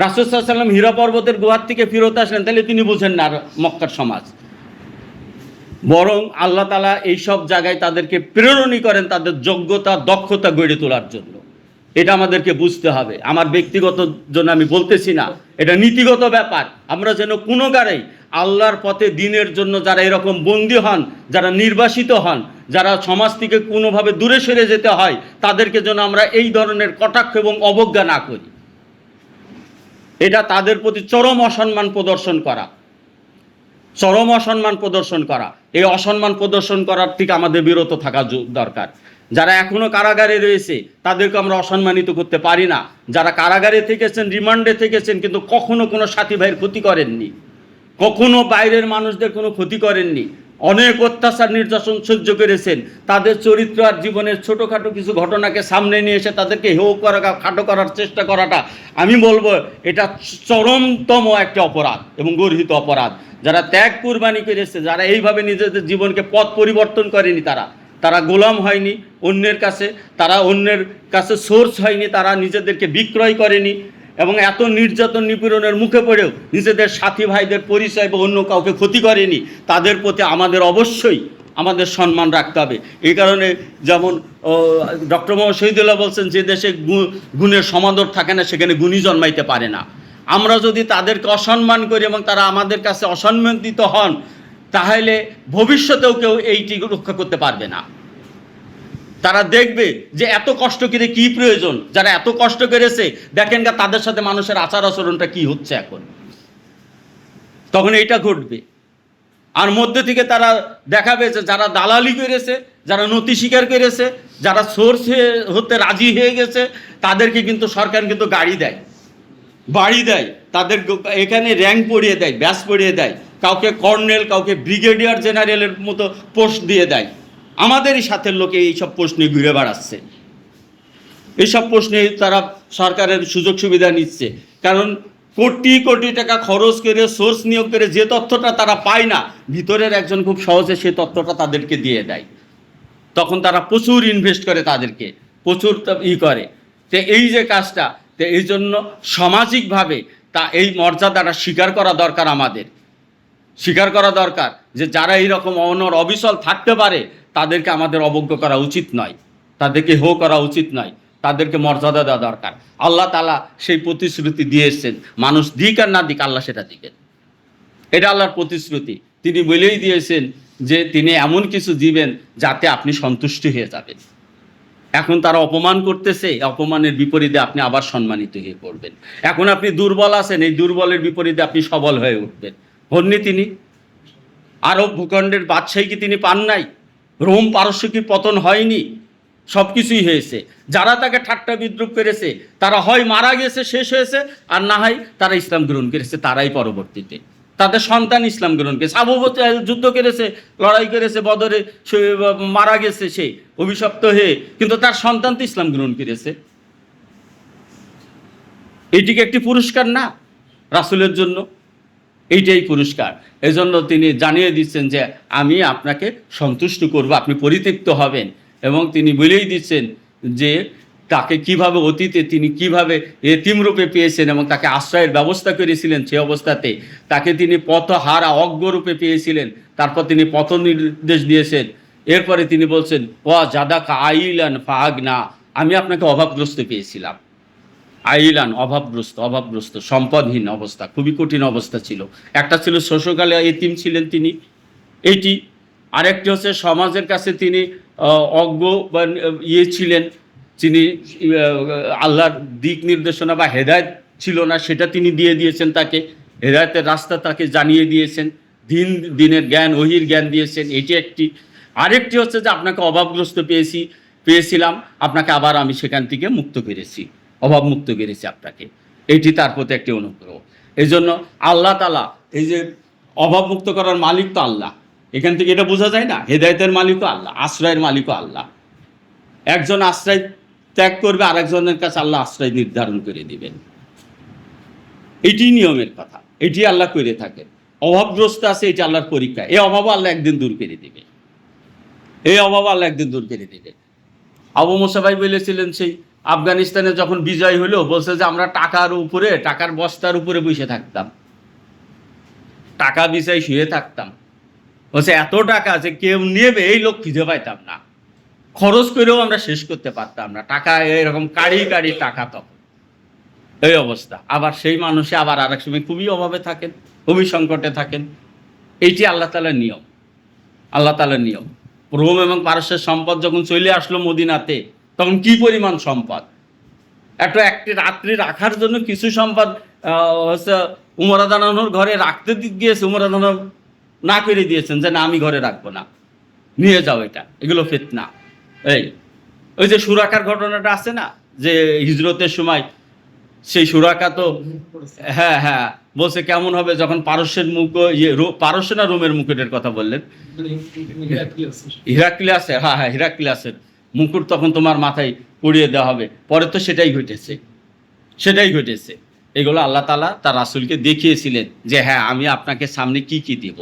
A: রাসূল সাল্লাল্লাহু আলাইহি ওয়াসাল্লাম হীরা পর্বতের গুহার থেকে ফিরত আসলেন, তাহলে তিনি বুঝেন না মক্কার সমাজ। বরং আল্লাহ তাআলা এইসব জায়গায় তাদেরকে প্রেরণই করেন তাদের যোগ্যতা, দক্ষতা গড়ে তোলার জন্য। এটা আমাদেরকে বুঝতে হবে। আমার ব্যক্তিগত জন্য আমি বলতেছি না, এটা নীতিগত ব্যাপার। আমরা যেন কোনোকারেই আল্লাহর পথে, দ্বীনের জন্য যারা এরকম বন্দী হন, যারা নির্বাসিত হন, যারা সমাজ থেকে কোনোভাবে দূরে সরে যেতে হয়, তাদেরকে যেন আমরা এই ধরনের কটাক্ষ এবং অবজ্ঞা না করি। এটা তাদের প্রতি চরম অসম্মান প্রদর্শন করা, চরম অসম্মান প্রদর্শন করা। এই অসম্মান প্রদর্শন করার থেকে আমাদের বিরত থাকা দরকার। যারা এখনো কারাগারে রয়েছে তাদেরকে আমরা অসম্মানিত করতে পারি না। যারা কারাগারে থেকেছেন, রিমান্ডে থেকেছেন, কিন্তু কখনো কোনো সাথী ভাইয়ের ক্ষতি করেননি, কখনো বাইরের মানুষদের কোনো ক্ষতি করেননি, অনেক অত্যাচার নির্যাতন সহ্য করেছেন, তাদের চরিত্র আর জীবনের ছোটোখাটো কিছু ঘটনাকে সামনে নিয়ে এসে তাদেরকে হেয় করা, খাটো করার চেষ্টা করাটা, আমি বলবো এটা চরমতম একটা অপরাধ এবং গর্হিত অপরাধ। যারা ত্যাগ কুরবানি করেছে, যারা এইভাবে নিজেদের জীবনকে পথ পরিবর্তন করেনি, তারা গোলাম হয়নি অন্যের কাছে, তারা অন্যের কাছে সোর্স হয়নি, তারা নিজেদেরকে বিক্রয় করেনি, এবং এত নির্যাতন নিপীড়নের মুখে পড়েও নিজেদের সাথী ভাইদের পরিচয় বা অন্য কাউকে ক্ষতি করেনি, তাদের প্রতি আমাদের অবশ্যই আমাদের সম্মান রাখতে হবে। এই কারণে যেমন ডক্টর মোহাম্মদ শহীদুল্লাহ বলছেন, যে দেশে গুণের সমাদর থাকে না সেখানে গুণী জন্মাইতে পারে না। আমরা যদি তাদেরকে অসম্মান করি এবং তারা আমাদের কাছে অসম্মানিত হন, তাহলে ভবিষ্যতেও কেউ এইটি রক্ষা করতে পারবে না। তারা দেখবে যে এত কষ্ট করে কি প্রয়োজন, যারা এত কষ্ট করেছে দেখেন না তাদের সাথে মানুষের আচার আচরণটা কি হচ্ছে এখন, তখন এইটা ঘটবে। আর মধ্যে থেকে তারা দেখাবে যে যারা দালালি করেছে, যারা নথি স্বীকার করেছে, যারা সোর্স হতে রাজি হয়ে গেছে, তাদেরকে কিন্তু সরকার কিন্তু গাড়ি দেয়, বাড়ি দেয়, তাদের এখানে র্যাঙ্ক পড়িয়ে দেয়, ব্যাস পড়িয়ে দেয়, কাউকে কর্নেল, কাউকে ব্রিগেডিয়ার জেনারেলের মতো পোস্ট দিয়ে দেয়। আমাদেরই সাথের লোকে এইসব পোস্ট নিয়ে ঘুরে বেড়াচ্ছে, এইসব পোস্ট নিয়ে তারা সরকারের সুযোগ সুবিধা নিচ্ছে। কারণ কোটি কোটি টাকা খরচ করে সোর্স নিয়োগ করে যে তথ্যটা তারা পায় না, ভিতরের একজন খুব সহজে সেই তথ্যটা তাদেরকে দিয়ে দেয়। তখন তারা প্রচুর ইনভেস্ট করে, তাদেরকে প্রচুর করে। তো এই যে কাজটা, তো এই জন্য সামাজিকভাবে তা এই মর্যাদাটা স্বীকার করা দরকার, আমাদের স্বীকার করা দরকার যে যারা এইরকম অনর অবিচল থাকতে পারে তাদেরকে আমাদের অবজ্ঞ করা উচিত নয়, তাদেরকে হো করা উচিত নয়, তাদেরকে মর্যাদা দেওয়া দরকার। আল্লাহ তাআলা সেই প্রতিশ্রুতি দিয়েছেন, মানুষ দিক আর না দিক আল্লাহ সেটা দিবেন, এটা আল্লাহর প্রতিশ্রুতি। তিনি বলেই দিয়েছেন যে তিনি এমন কিছু দিবেন যাতে আপনি সন্তুষ্টি হয়ে যাবেন। এখন তারা অপমান করতেছে, অপমানের বিপরীতে আপনি আবার সম্মানিত হয়ে পড়বেন। এখন আপনি দুর্বল আছেন, এই দুর্বলের বিপরীতে আপনি সবল হয়ে উঠবেন। হননি তিনি? আরব ভূখণ্ডের বাদশাহী কি তিনি পান নাই? রোম পারস্য কি পতন হয়নি? সব কিছুই হয়েছে। যারা তাকে ঠাট্টা বিদ্রুপ করেছে তারা হয় মারা গেছে, শেষ হয়েছে, আর না হয় তারা ইসলাম গ্রহণ করেছে, তারাই পরবর্তীতে তাদের সন্তান ইসলাম গ্রহণ করেছে। আবু বকর যুদ্ধ করেছে, লড়াই করেছে, বদরে সে মারা গেছে, সে অভিশপ্ত হয়ে, কিন্তু তার সন্তান তো ইসলাম গ্রহণ করেছে। এইটিকে একটি পুরস্কার না রাসূলের জন্য? এইটাই পুরস্কার। এজন্য তিনি জানিয়ে দিচ্ছেন যে আমি আপনাকে সন্তুষ্ট করব, আপনি পরিতৃপ্ত হবেন। এবং তিনি বলেই দিচ্ছেন যে তাকে কিভাবে অতীতে তিনি কিভাবে এতিম রূপে পেয়েছেন এবং তাকে আশ্রয়ের ব্যবস্থা করেছিলেন, সে অবস্থাতে তাকে তিনি পথহারা অজ্ঞ রূপে পেয়েছিলেন, তারপর তিনি পথ নির্দেশ দিয়েছেন। এরপরে তিনি বলছেন ওয়া জাদাকা আইলান ফাগনা, আমি আপনাকে অভাবগ্রস্ত পেয়েছিলাম। আইলান অভাবগ্রস্ত সম্পদহীন অবস্থা, খুবই কঠিন অবস্থা ছিল। একটা ছিল শৈশবকালে এতিম ছিলেন তিনি, এইটি। আরেকটি হচ্ছে সমাজের কাছে তিনি অজ্ঞ বা ছিলেন, তিনি আল্লাহর দিক নির্দেশনা বা হেদায়েত ছিল না, সেটা তিনি দিয়ে দিয়েছেন তাকে, হেদায়েতের রাস্তা তাকে জানিয়ে দিয়েছেন, দিনের জ্ঞান, ওহির জ্ঞান দিয়েছেন, এটি একটি। আরেকটি হচ্ছে যে আপনাকে অভাবগ্রস্ত পেয়েছিলাম, আপনাকে আবার আমি সেখান থেকে মুক্ত করেছি, অভাবমুক্ত করেছি আপনাকে। এইটি তার প্রতি একটি অনুগ্রহ। এই জন্য আল্লাহ তাআলা এই যে অভাবমুক্ত করার মালিক তো আল্লাহ, এখান থেকে এটা বোঝা যায় না? হেদায়েতের মালিকও আল্লাহ, আশ্রয়ের মালিকও আল্লাহ। একজন আশ্রয় ত্যাগ করবে, আরেকজনের কাছে আল্লাহ আশ্রয় নির্ধারণ করে দিবেন। এটি নিয়মের কথা, এটি আল্লাহ করে থাকে। অভাবগ্রস্ত আছে, এটি আল্লাহর পরীক্ষা। এই অভাবও আল্লাহ একদিন দূর করে দিবে, এই অভাবও আল্লাহ একদিন দূর করে দিবে। আবু মুসা ভাই বলেছিলেন সেই আফগানিস্তানে যখন বিজয় হলো, বলছে যে আমরা টাকার বস্তার উপরে বসে থাকতাম, টাকা বিছাই শুয়ে থাকতাম। বলছে এত টাকা যে কেউ নেবে এই লোক খুঁজে পাইতাম না, খরচ করেও আমরা শেষ করতে পারতাম না, টাকা এরকম কাড়ি টাকা, তখন এই অবস্থা। আবার সেই মানুষে আবার আরেক সময় খুবই অভাবে থাকেন, খুবই সংকটে থাকেন। এইটি আল্লাহ তাআলার নিয়ম, আল্লাহ তাআলার নিয়ম। রোম এবং পারস্যের সম্পদ যখন চলে আসলো মদিনাতে, তখন কি পরিমাণ সম্পদ! একটি রাত্রি রাখার জন্য কিছু সম্পদ হচ্ছে উমর রাদিয়াল্লাহু আনহুর ঘরে রাখতে গিয়েছে, উমর রাদিয়াল্লাহু আনহু না করে দিয়েছেন যে না, আমি ঘরে রাখবো না, নিয়ে যাও, এগুলো ফিতনা। ওই যে সুরাকার ঘটনাটা আছে না, যে হিজরতের সময় সেই সুরাকা তো হ্যাঁ বলছে কেমন হবে যখন পারস্যের মুখ, পারস্য না রোমের মুকুটের কথা বললেন, হিরাক্লিয়াসের, হ্যাঁ হিরাক্লিয়াসের মুকুট তখন তোমার মাথায় পরিয়ে দেওয়া হবে। পরে তো সেটাই ঘটেছে। এগুলো আল্লাহ তাআলা তার রাসূলকে দেখিয়েছিলেন যে হ্যাঁ আমি আপনাকে সামনে কি দেব,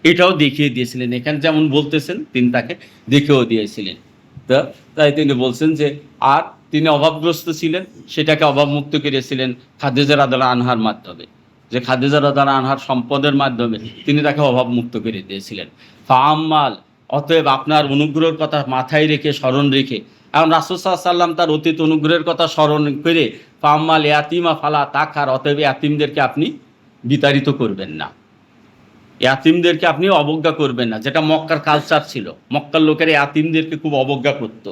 A: এটাও দেখিয়ে দিয়েছিলেন। এখানে যেমন বলতেছেন তিনি তাকে দেখেও দিয়েছিলেন। তো তাই তিনি বলছেন যে আর তিনি অভাবগ্রস্ত ছিলেন, সেটাকে অভাবমুক্ত করেছিলেন খাদিজা রাদিয়াল্লাহু আনহার মাধ্যমে, যে খাদিজা রাদিয়াল্লাহু আনহার সম্পদের মাধ্যমে তিনি তাকে অভাবমুক্ত করে দিয়েছিলেন। ফাআম্মাল, অতএব আপনার অনুগ্রহের কথা মাথায় রেখে, স্মরণ রেখে, এখন রাসূল সাল্লাল্লাহু আলাইহি ওয়াসাল্লাম তার অতীত অনুগ্রহের কথা স্মরণ করে, ফাআম্মাল ইয়াতিমা ফালা তাকহার, অতএব ইয়াতিমদেরকে আপনি বিতাড়িত করবেন না, ইয়াতিমদেরকে আপনি অবজ্ঞা করবেন না, যেটা মক্কার কালচার ছিল। মক্কার লোকেরা ইয়াতিমদেরকে খুব অবজ্ঞা করতো,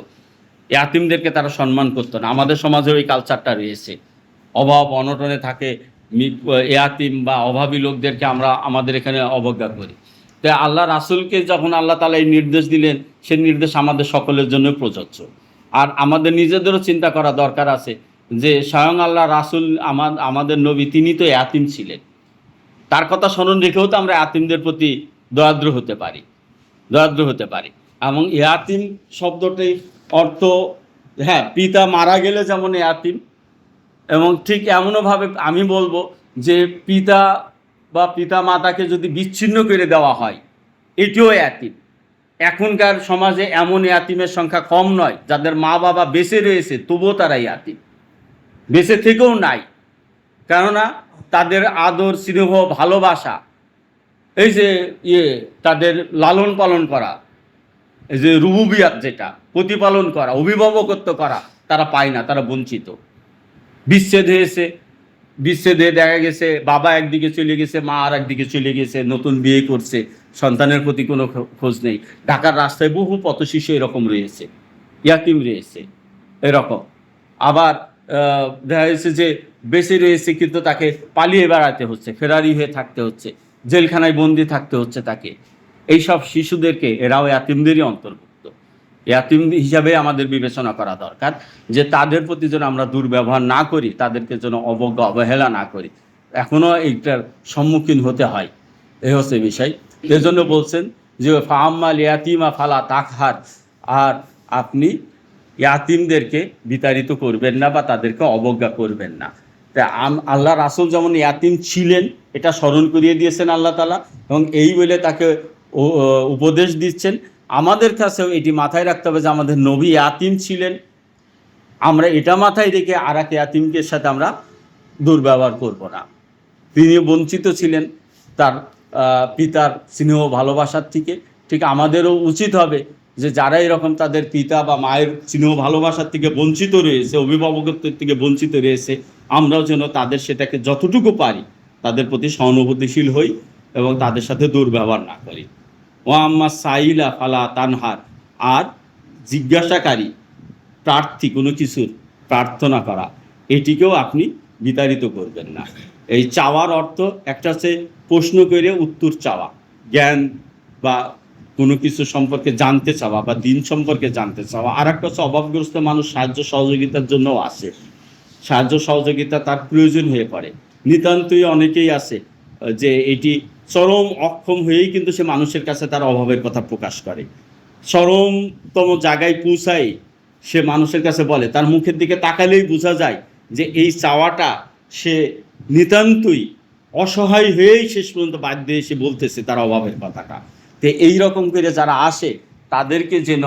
A: ইয়াতিমদেরকে তারা সম্মান করতো না। আমাদের সমাজে ওই কালচারটা রয়েছে, অভাব অনটনে থাকে ইয়াতিম বা অভাবী লোকদেরকে আমরা আমাদের এখানে অবজ্ঞা করি। তাই আল্লাহ রাসূলকে যখন আল্লাহ তাআলা এই নির্দেশ দিলেন, সেই নির্দেশ আমাদের সকলের জন্য প্রযোজ্য। আর আমাদের নিজেদেরও চিন্তা করা দরকার আছে যে স্বয়ং আল্লাহ রাসূল আমাদের নবী, তিনি তো ইয়াতীম ছিলেন। তার কথা স্মরণ রেখেও তো আমরা ইয়াতীমদের প্রতি দয়াদ্র হতে পারি, এবং ইয়াতীম শব্দটি অর্থ, হ্যাঁ, পিতা মারা গেলে যেমন ইয়াতীম, এবং ঠিক এমনভাবে আমি বলবো যে পিতা বা পিতা মাতাকে যদি বিচ্ছিন্ন করে দেওয়া হয়, এটিও ইয়াতীম। এখনকার সমাজে এমন ইয়াতীমের সংখ্যা কম নয় যাদের মা বাবা বেঁচে রয়েছে তবুও তারা ইয়াতীম, বেঁচে থেকেও নাই। কেননা তাদের আদর, স্নেহ, ভালোবাসা, এই যে তাদের লালন পালন করা, এই যে রুবুবিয়াত, যেটা প্রতিপালন করা, অভিভাবকত্ব করা, তারা পায় না, তারা বঞ্চিত। বিচ্ছেদে দেখা গেছে বাবা একদিকে চলে গেছে, মা আর একদিকে চলে গেছে, নতুন বিয়ে করছে, সন্তানের প্রতি কোনো খোঁজ নেই। ঢাকার রাস্তায় বহু পথশিশু এরকম রয়েছে, ইয়াতিম রয়েছে এরকম। আবার দেখা যাচ্ছে যে বেঁচে রয়েছে কিন্তু তাকে পালিয়ে বেড়াতে হচ্ছে, ফেরারি হয়ে থাকতে হচ্ছে, জেলখানায় বন্দি থাকতে হচ্ছে তাকে। এইসব শিশুদেরকে এরাও ইয়াতিমদেরই অন্তর্ভুক্ত। ইয়াতিম হিসাবে আমাদের বিবেচনা করা দরকার, যে তাদের প্রতি যেন আমরা দুর্ব্যবহার না করি, তাদেরকে যেন অবজ্ঞা অবহেলা না করি। এখনও এইটার সম্মুখীন হতে হয়, এই হচ্ছে বিষয়। এজন্য বলছেন যে ফাম্মাল ইয়াতিমা ফালা তাকহার, আর আপনি ইয়াতিমদেরকে বিতাড়িত করবেন না বা তাদেরকে অবজ্ঞা করবেন না। তা আল্লাহ রাসূল যেমন ইয়াতিম ছিলেন এটা স্মরণ করিয়ে দিয়েছেন আল্লাহ তাআলা, এবং এই বলে তাকে উপদেশ দিচ্ছেন। আমাদের কাছেও এটি মাথায় রাখতে হবে যে আমাদের নবী ইয়াতিম ছিলেন, আমরা এটা মাথায় রেখে আর এক ইয়াতিমকে সাথে আমরা দুর্ব্যবহার করব না। তিনি বঞ্চিত ছিলেন তার পিতার স্নেহ ভালোবাসার থেকে। ঠিক আমাদেরও উচিত হবে যে যারা এরকম তাদের পিতা বা মায়ের স্নেহ ভালোবাসার থেকে বঞ্চিত রয়েছে, অভিভাবকত্বের থেকে বঞ্চিত রয়েছে, আমরাও যেন তাদের সেটাকে যতটুকু পারি তাদের প্রতি সহানুভূতিশীল হই এবং তাদের সাথে দুর্ব্যবহার না করি। ও আম্মা সাইলা ফালা তানহার, আর জিজ্ঞাসাকারী প্রার্থী কোনো কিছুর প্রার্থনা করা, এটিকেও আপনি বিতাড়িত করবেন না। এই চাওয়ার অর্থ একটা হচ্ছে প্রশ্ন করে উত্তর চাওয়া, জ্ঞান বা কোনো কিছু সম্পর্কে জানতে চাওয়া বা দিন সম্পর্কে জানতে চাওয়া। আর একটা হচ্ছে অভাবগ্রস্ত মানুষ সাহায্য সহযোগিতার জন্য আসে, সাহায্য সহযোগিতা তার প্রয়োজন হয়ে পড়ে। নিতান্তই অনেকেই আছে যে এটি চরম অক্ষম হয়েই কিন্তু সে মানুষের কাছে তার অভাবের কথা প্রকাশ করে, চরমতম জায়গায় পৌঁছায় সে মানুষের কাছে বলে, তার মুখের দিকে তাকালেই বোঝা যায় যে এই চাওয়াটা সে নিতান্তই অসহায় হয়েই শেষ পর্যন্ত বাধ্য হয়ে সে বলতেছে তার অভাবের কথাটা। তো এইরকম করে যারা আসে তাদেরকে যেন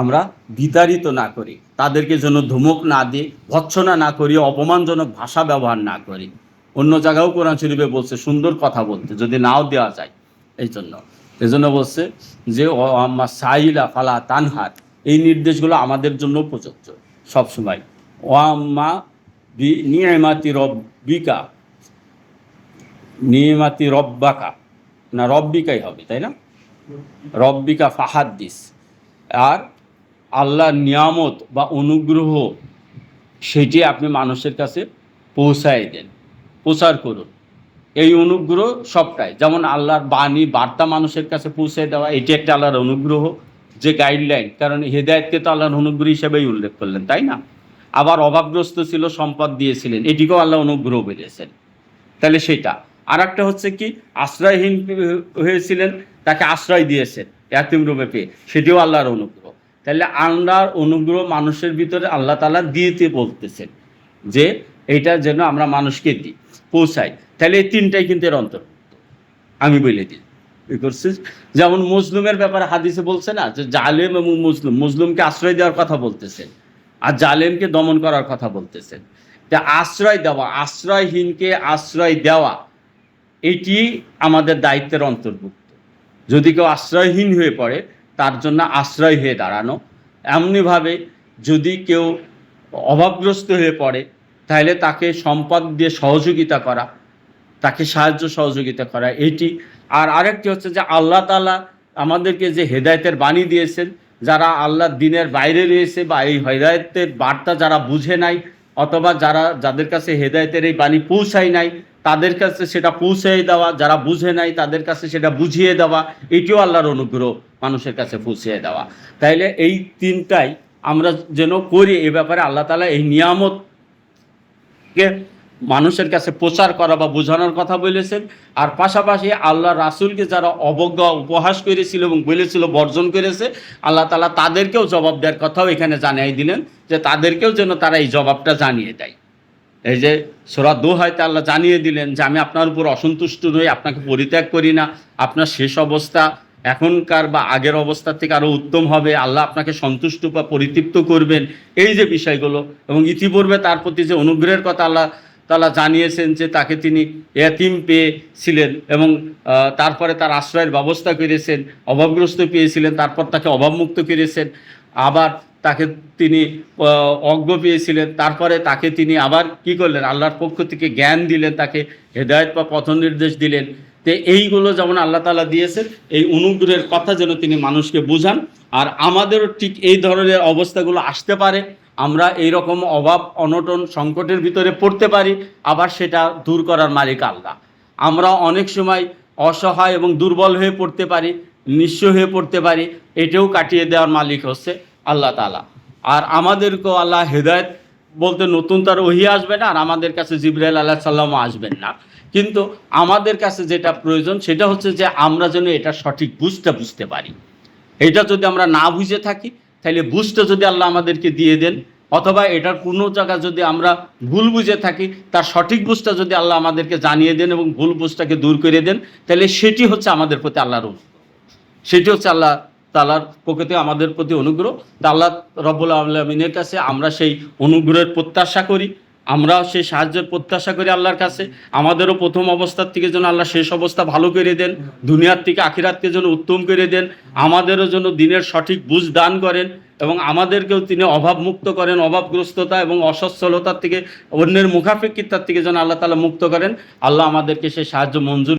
A: আমরা বিতাড়িত না করি, তাদেরকে যেন ধমক না দিয়ে, ভৎসনা না করি, অপমানজনক ভাষা ব্যবহার না করি। অন্য জায়গাও কোরআন শরীফে বলছে সুন্দর কথা বলতে, যদি নাও দেওয়া যায়। এজন্য বলছে যে ও আম্মা সাইলা ফালা তানহার, এই নির্দেশগুলো আমাদের জন্য প্রযোজ্য সবসময়। ও আম্মা নিয়ামাতি রব্বিকা, নিয়ামাতি রব্বাকা, না রব্বিকাই হবে, তাই না? রব্বিকা ফাহাদ্দিস, আর আল্লাহর নিয়ামত বা অনুগ্রহ সেটি আপনি মানুষের কাছে পৌঁছায় দেন, প্রচার করুন। এই অনুগ্রহ সবটাই, যেমন আল্লাহর বাণী বার্তা মানুষের কাছে পৌঁছে দেওয়া, এটি একটা আল্লাহর অনুগ্রহ, যে গাইডলাইন। কারণ হেদায়েতকে তো আল্লাহর অনুগ্রহ হিসেবেই উল্লেখ করলেন, তাই না? আবার অভাবগ্রস্ত ছিল, সম্পদ দিয়েছিলেন, এটিকেও আল্লাহ অনুগ্রহ বেরিয়েছেন, তাহলে সেটা। আর একটা হচ্ছে কি, আশ্রয়হীন হয়েছিলেন, তাকে আশ্রয় দিয়েছেন ইয়াতীম রূপে পেয়ে, সেটিও আল্লাহর অনুগ্রহ। তাহলে আল্লাহর অনুগ্রহ মানুষের ভিতরে আল্লাহ তাআলা দিতে বলতেছেন যে এইটা যেন আমরা মানুষকে দিই, পৌঁছাই। তাহলে এই তিনটাই কিন্তু এর অন্তর্ভুক্ত, আমি বলে দিই করছিস। যেমন মজলুমের ব্যাপারে হাদিসে বলছে না যে জালেম এবং মজলুম, মজলুমকে আশ্রয় দেওয়ার কথা বলতেছেন আর জালেমকে দমন করার কথা বলতেছেন। তা আশ্রয় দেওয়া, আশ্রয়হীনকে আশ্রয় দেওয়া, এটি আমাদের দায়িত্বের অন্তর্ভুক্ত। যদি কেউ আশ্রয়হীন হয়ে পড়ে তার জন্য আশ্রয় হয়ে দাঁড়ানো। এমনিভাবে যদি কেউ অভাবগ্রস্ত হয়ে পড়ে তাহলে তাকে সম্পদ দিয়ে সহযোগিতা করা, তাকে সাহায্য সহযোগিতা করা, এটি। আর আরেকটি হচ্ছে যে আল্লাহ তাআলা আমাদেরকে যে হেদায়েতের বাণী দিয়েছেন, যারা আল্লাহর দ্বীনের বাইরে রয়েছে বা এই হেদায়েতের বার্তা যারা বুঝে নাই, অথবা যাদের কাছে হেদায়েতের এই বাণী পৌঁছায় নাই তাদের কাছে সেটা পৌঁছাই দেওয়া, যারা বুঝে নাই তাদের কাছে সেটা বুঝিয়ে দেওয়া, এটিও আল্লাহর অনুগ্রহ, মানুষের কাছে পৌঁছিয়ে দেওয়া। তাইলে এই তিনটাই আমরা যেন করি, এ ব্যাপারে আল্লাহ তাআলা এই নিয়ামতকে মানুষের কাছে প্রচার করা বা বোঝানোর কথা বলেছেন। আর পাশাপাশি আল্লাহ রাসূলকে যারা অবজ্ঞা উপহাস করেছিল এবং বলেছিল বর্জন করেছে, আল্লাহ তাআলা তাদেরকেও জবাব দেওয়ার কথাও এখানে জানিয়ে দিলেন, যে তাদেরকেও যেন তারা এই জবাবটা জানিয়ে দেয়। এই যে সূরা দোহাতে আল্লাহ জানিয়ে দিলেন যে আমি আপনার উপর অসন্তুষ্ট নই, আপনাকে পরিত্যাগ করি না, আপনার শেষ অবস্থা এখনকার বা আগের অবস্থা থেকে আরও উত্তম হবে, আল্লাহ আপনাকে সন্তুষ্ট বা পরিতৃপ্ত করবেন, এই যে বিষয়গুলো। এবং ইতিপূর্বে তার প্রতি যে অনুগ্রহের কথা আল্লাহ তাআলা জানিয়েছেন, যে তাকে তিনি এতিম পেয়েছিলেন এবং তারপরে তার আশ্রয়ের ব্যবস্থা করেছেন, অভাবগ্রস্ত পেয়েছিলেন তারপর তাকে অভাবমুক্ত করেছেন, আবার তাকে তিনি অজ্ঞ পেয়েছিলেন তারপরে তাকে তিনি আবার কি করলেন, আল্লাহর পক্ষ থেকে জ্ঞান দিলেন, তাকে হেদায়েত বা পথ নির্দেশ দিলেন। তো এইগুলো যেমন আল্লাহ তাআলা দিয়েছেন, এই অনুগ্রহের কথা যেন তিনি মানুষকে বুঝান, আর আমাদেরও ঠিক এই ধরনের অবস্থাগুলো আসতে পারে, আমরা এই রকম অভাব অনটন সংকটের ভিতরে পড়তে পারি, আবার সেটা দূর করার মালিক আল্লাহ। আমরা অনেক সময় অসহায় এবং দুর্বল হয়ে পড়তে পারি, নিঃস্ব হয়ে পড়তে পারি, এটাও কাটিয়ে দেওয়ার মালিক হচ্ছে আল্লাহ তাআলা। আর আমাদেরকেও আল্লাহ হেদায়েত বলতে নতুন তার ওহী আসবে না, আর আমাদের কাছে জিবরাইল আলাইহিস সালামও আসবেন না, কিন্তু আমাদের কাছে যেটা প্রয়োজন সেটা হচ্ছে যে আমরা যেন এটা সঠিক বুঝতে পারি। এটা যদি আমরা না বুঝে থাকি, তাহলে বুঝতে যদি আল্লাহ আমাদেরকে দিয়ে দেন, অথবা এটার কোনো জায়গা যদি আমরা ভুল বুঝে থাকি, তার সঠিক বুঝটা যদি আল্লাহ আমাদেরকে জানিয়ে দেন এবং ভুল বুঝটাকে দূর করে দেন, তাহলে সেটি হচ্ছে আমাদের প্রতি আল্লাহর অনুগ্রহ, সেটি হচ্ছে আল্লাহ তাআলার পক্ষ থেকে আমাদের প্রতি অনুগ্রহ। তা আল্লাহ রব্বুল আলামিনের কাছে আমরা সেই অনুগ্রহের প্রত্যাশা করি, আমরা সেই সাহায্যের প্রত্যাশা করি আল্লাহর কাছে। আমাদেরও প্রথম অবস্থার থেকে যেন আল্লাহ শেষ অবস্থা ভালো করে দেন, দুনিয়ার থেকে আখিরাতকে যেন উত্তম করে দেন, আমাদেরও যেন দিনের সঠিক বুঝ দান করেন, এবং আমাদেরকেও তিনি অভাবমুক্ত করেন, অভাবগ্রস্ততা এবং অসচ্ছলতার থেকে, অন্যের মুখাপেক্ষিতার থেকে যেন আল্লাহ তাআলা মুক্ত করেন। আল্লাহ আমাদেরকে সেই সাহায্য মঞ্জুর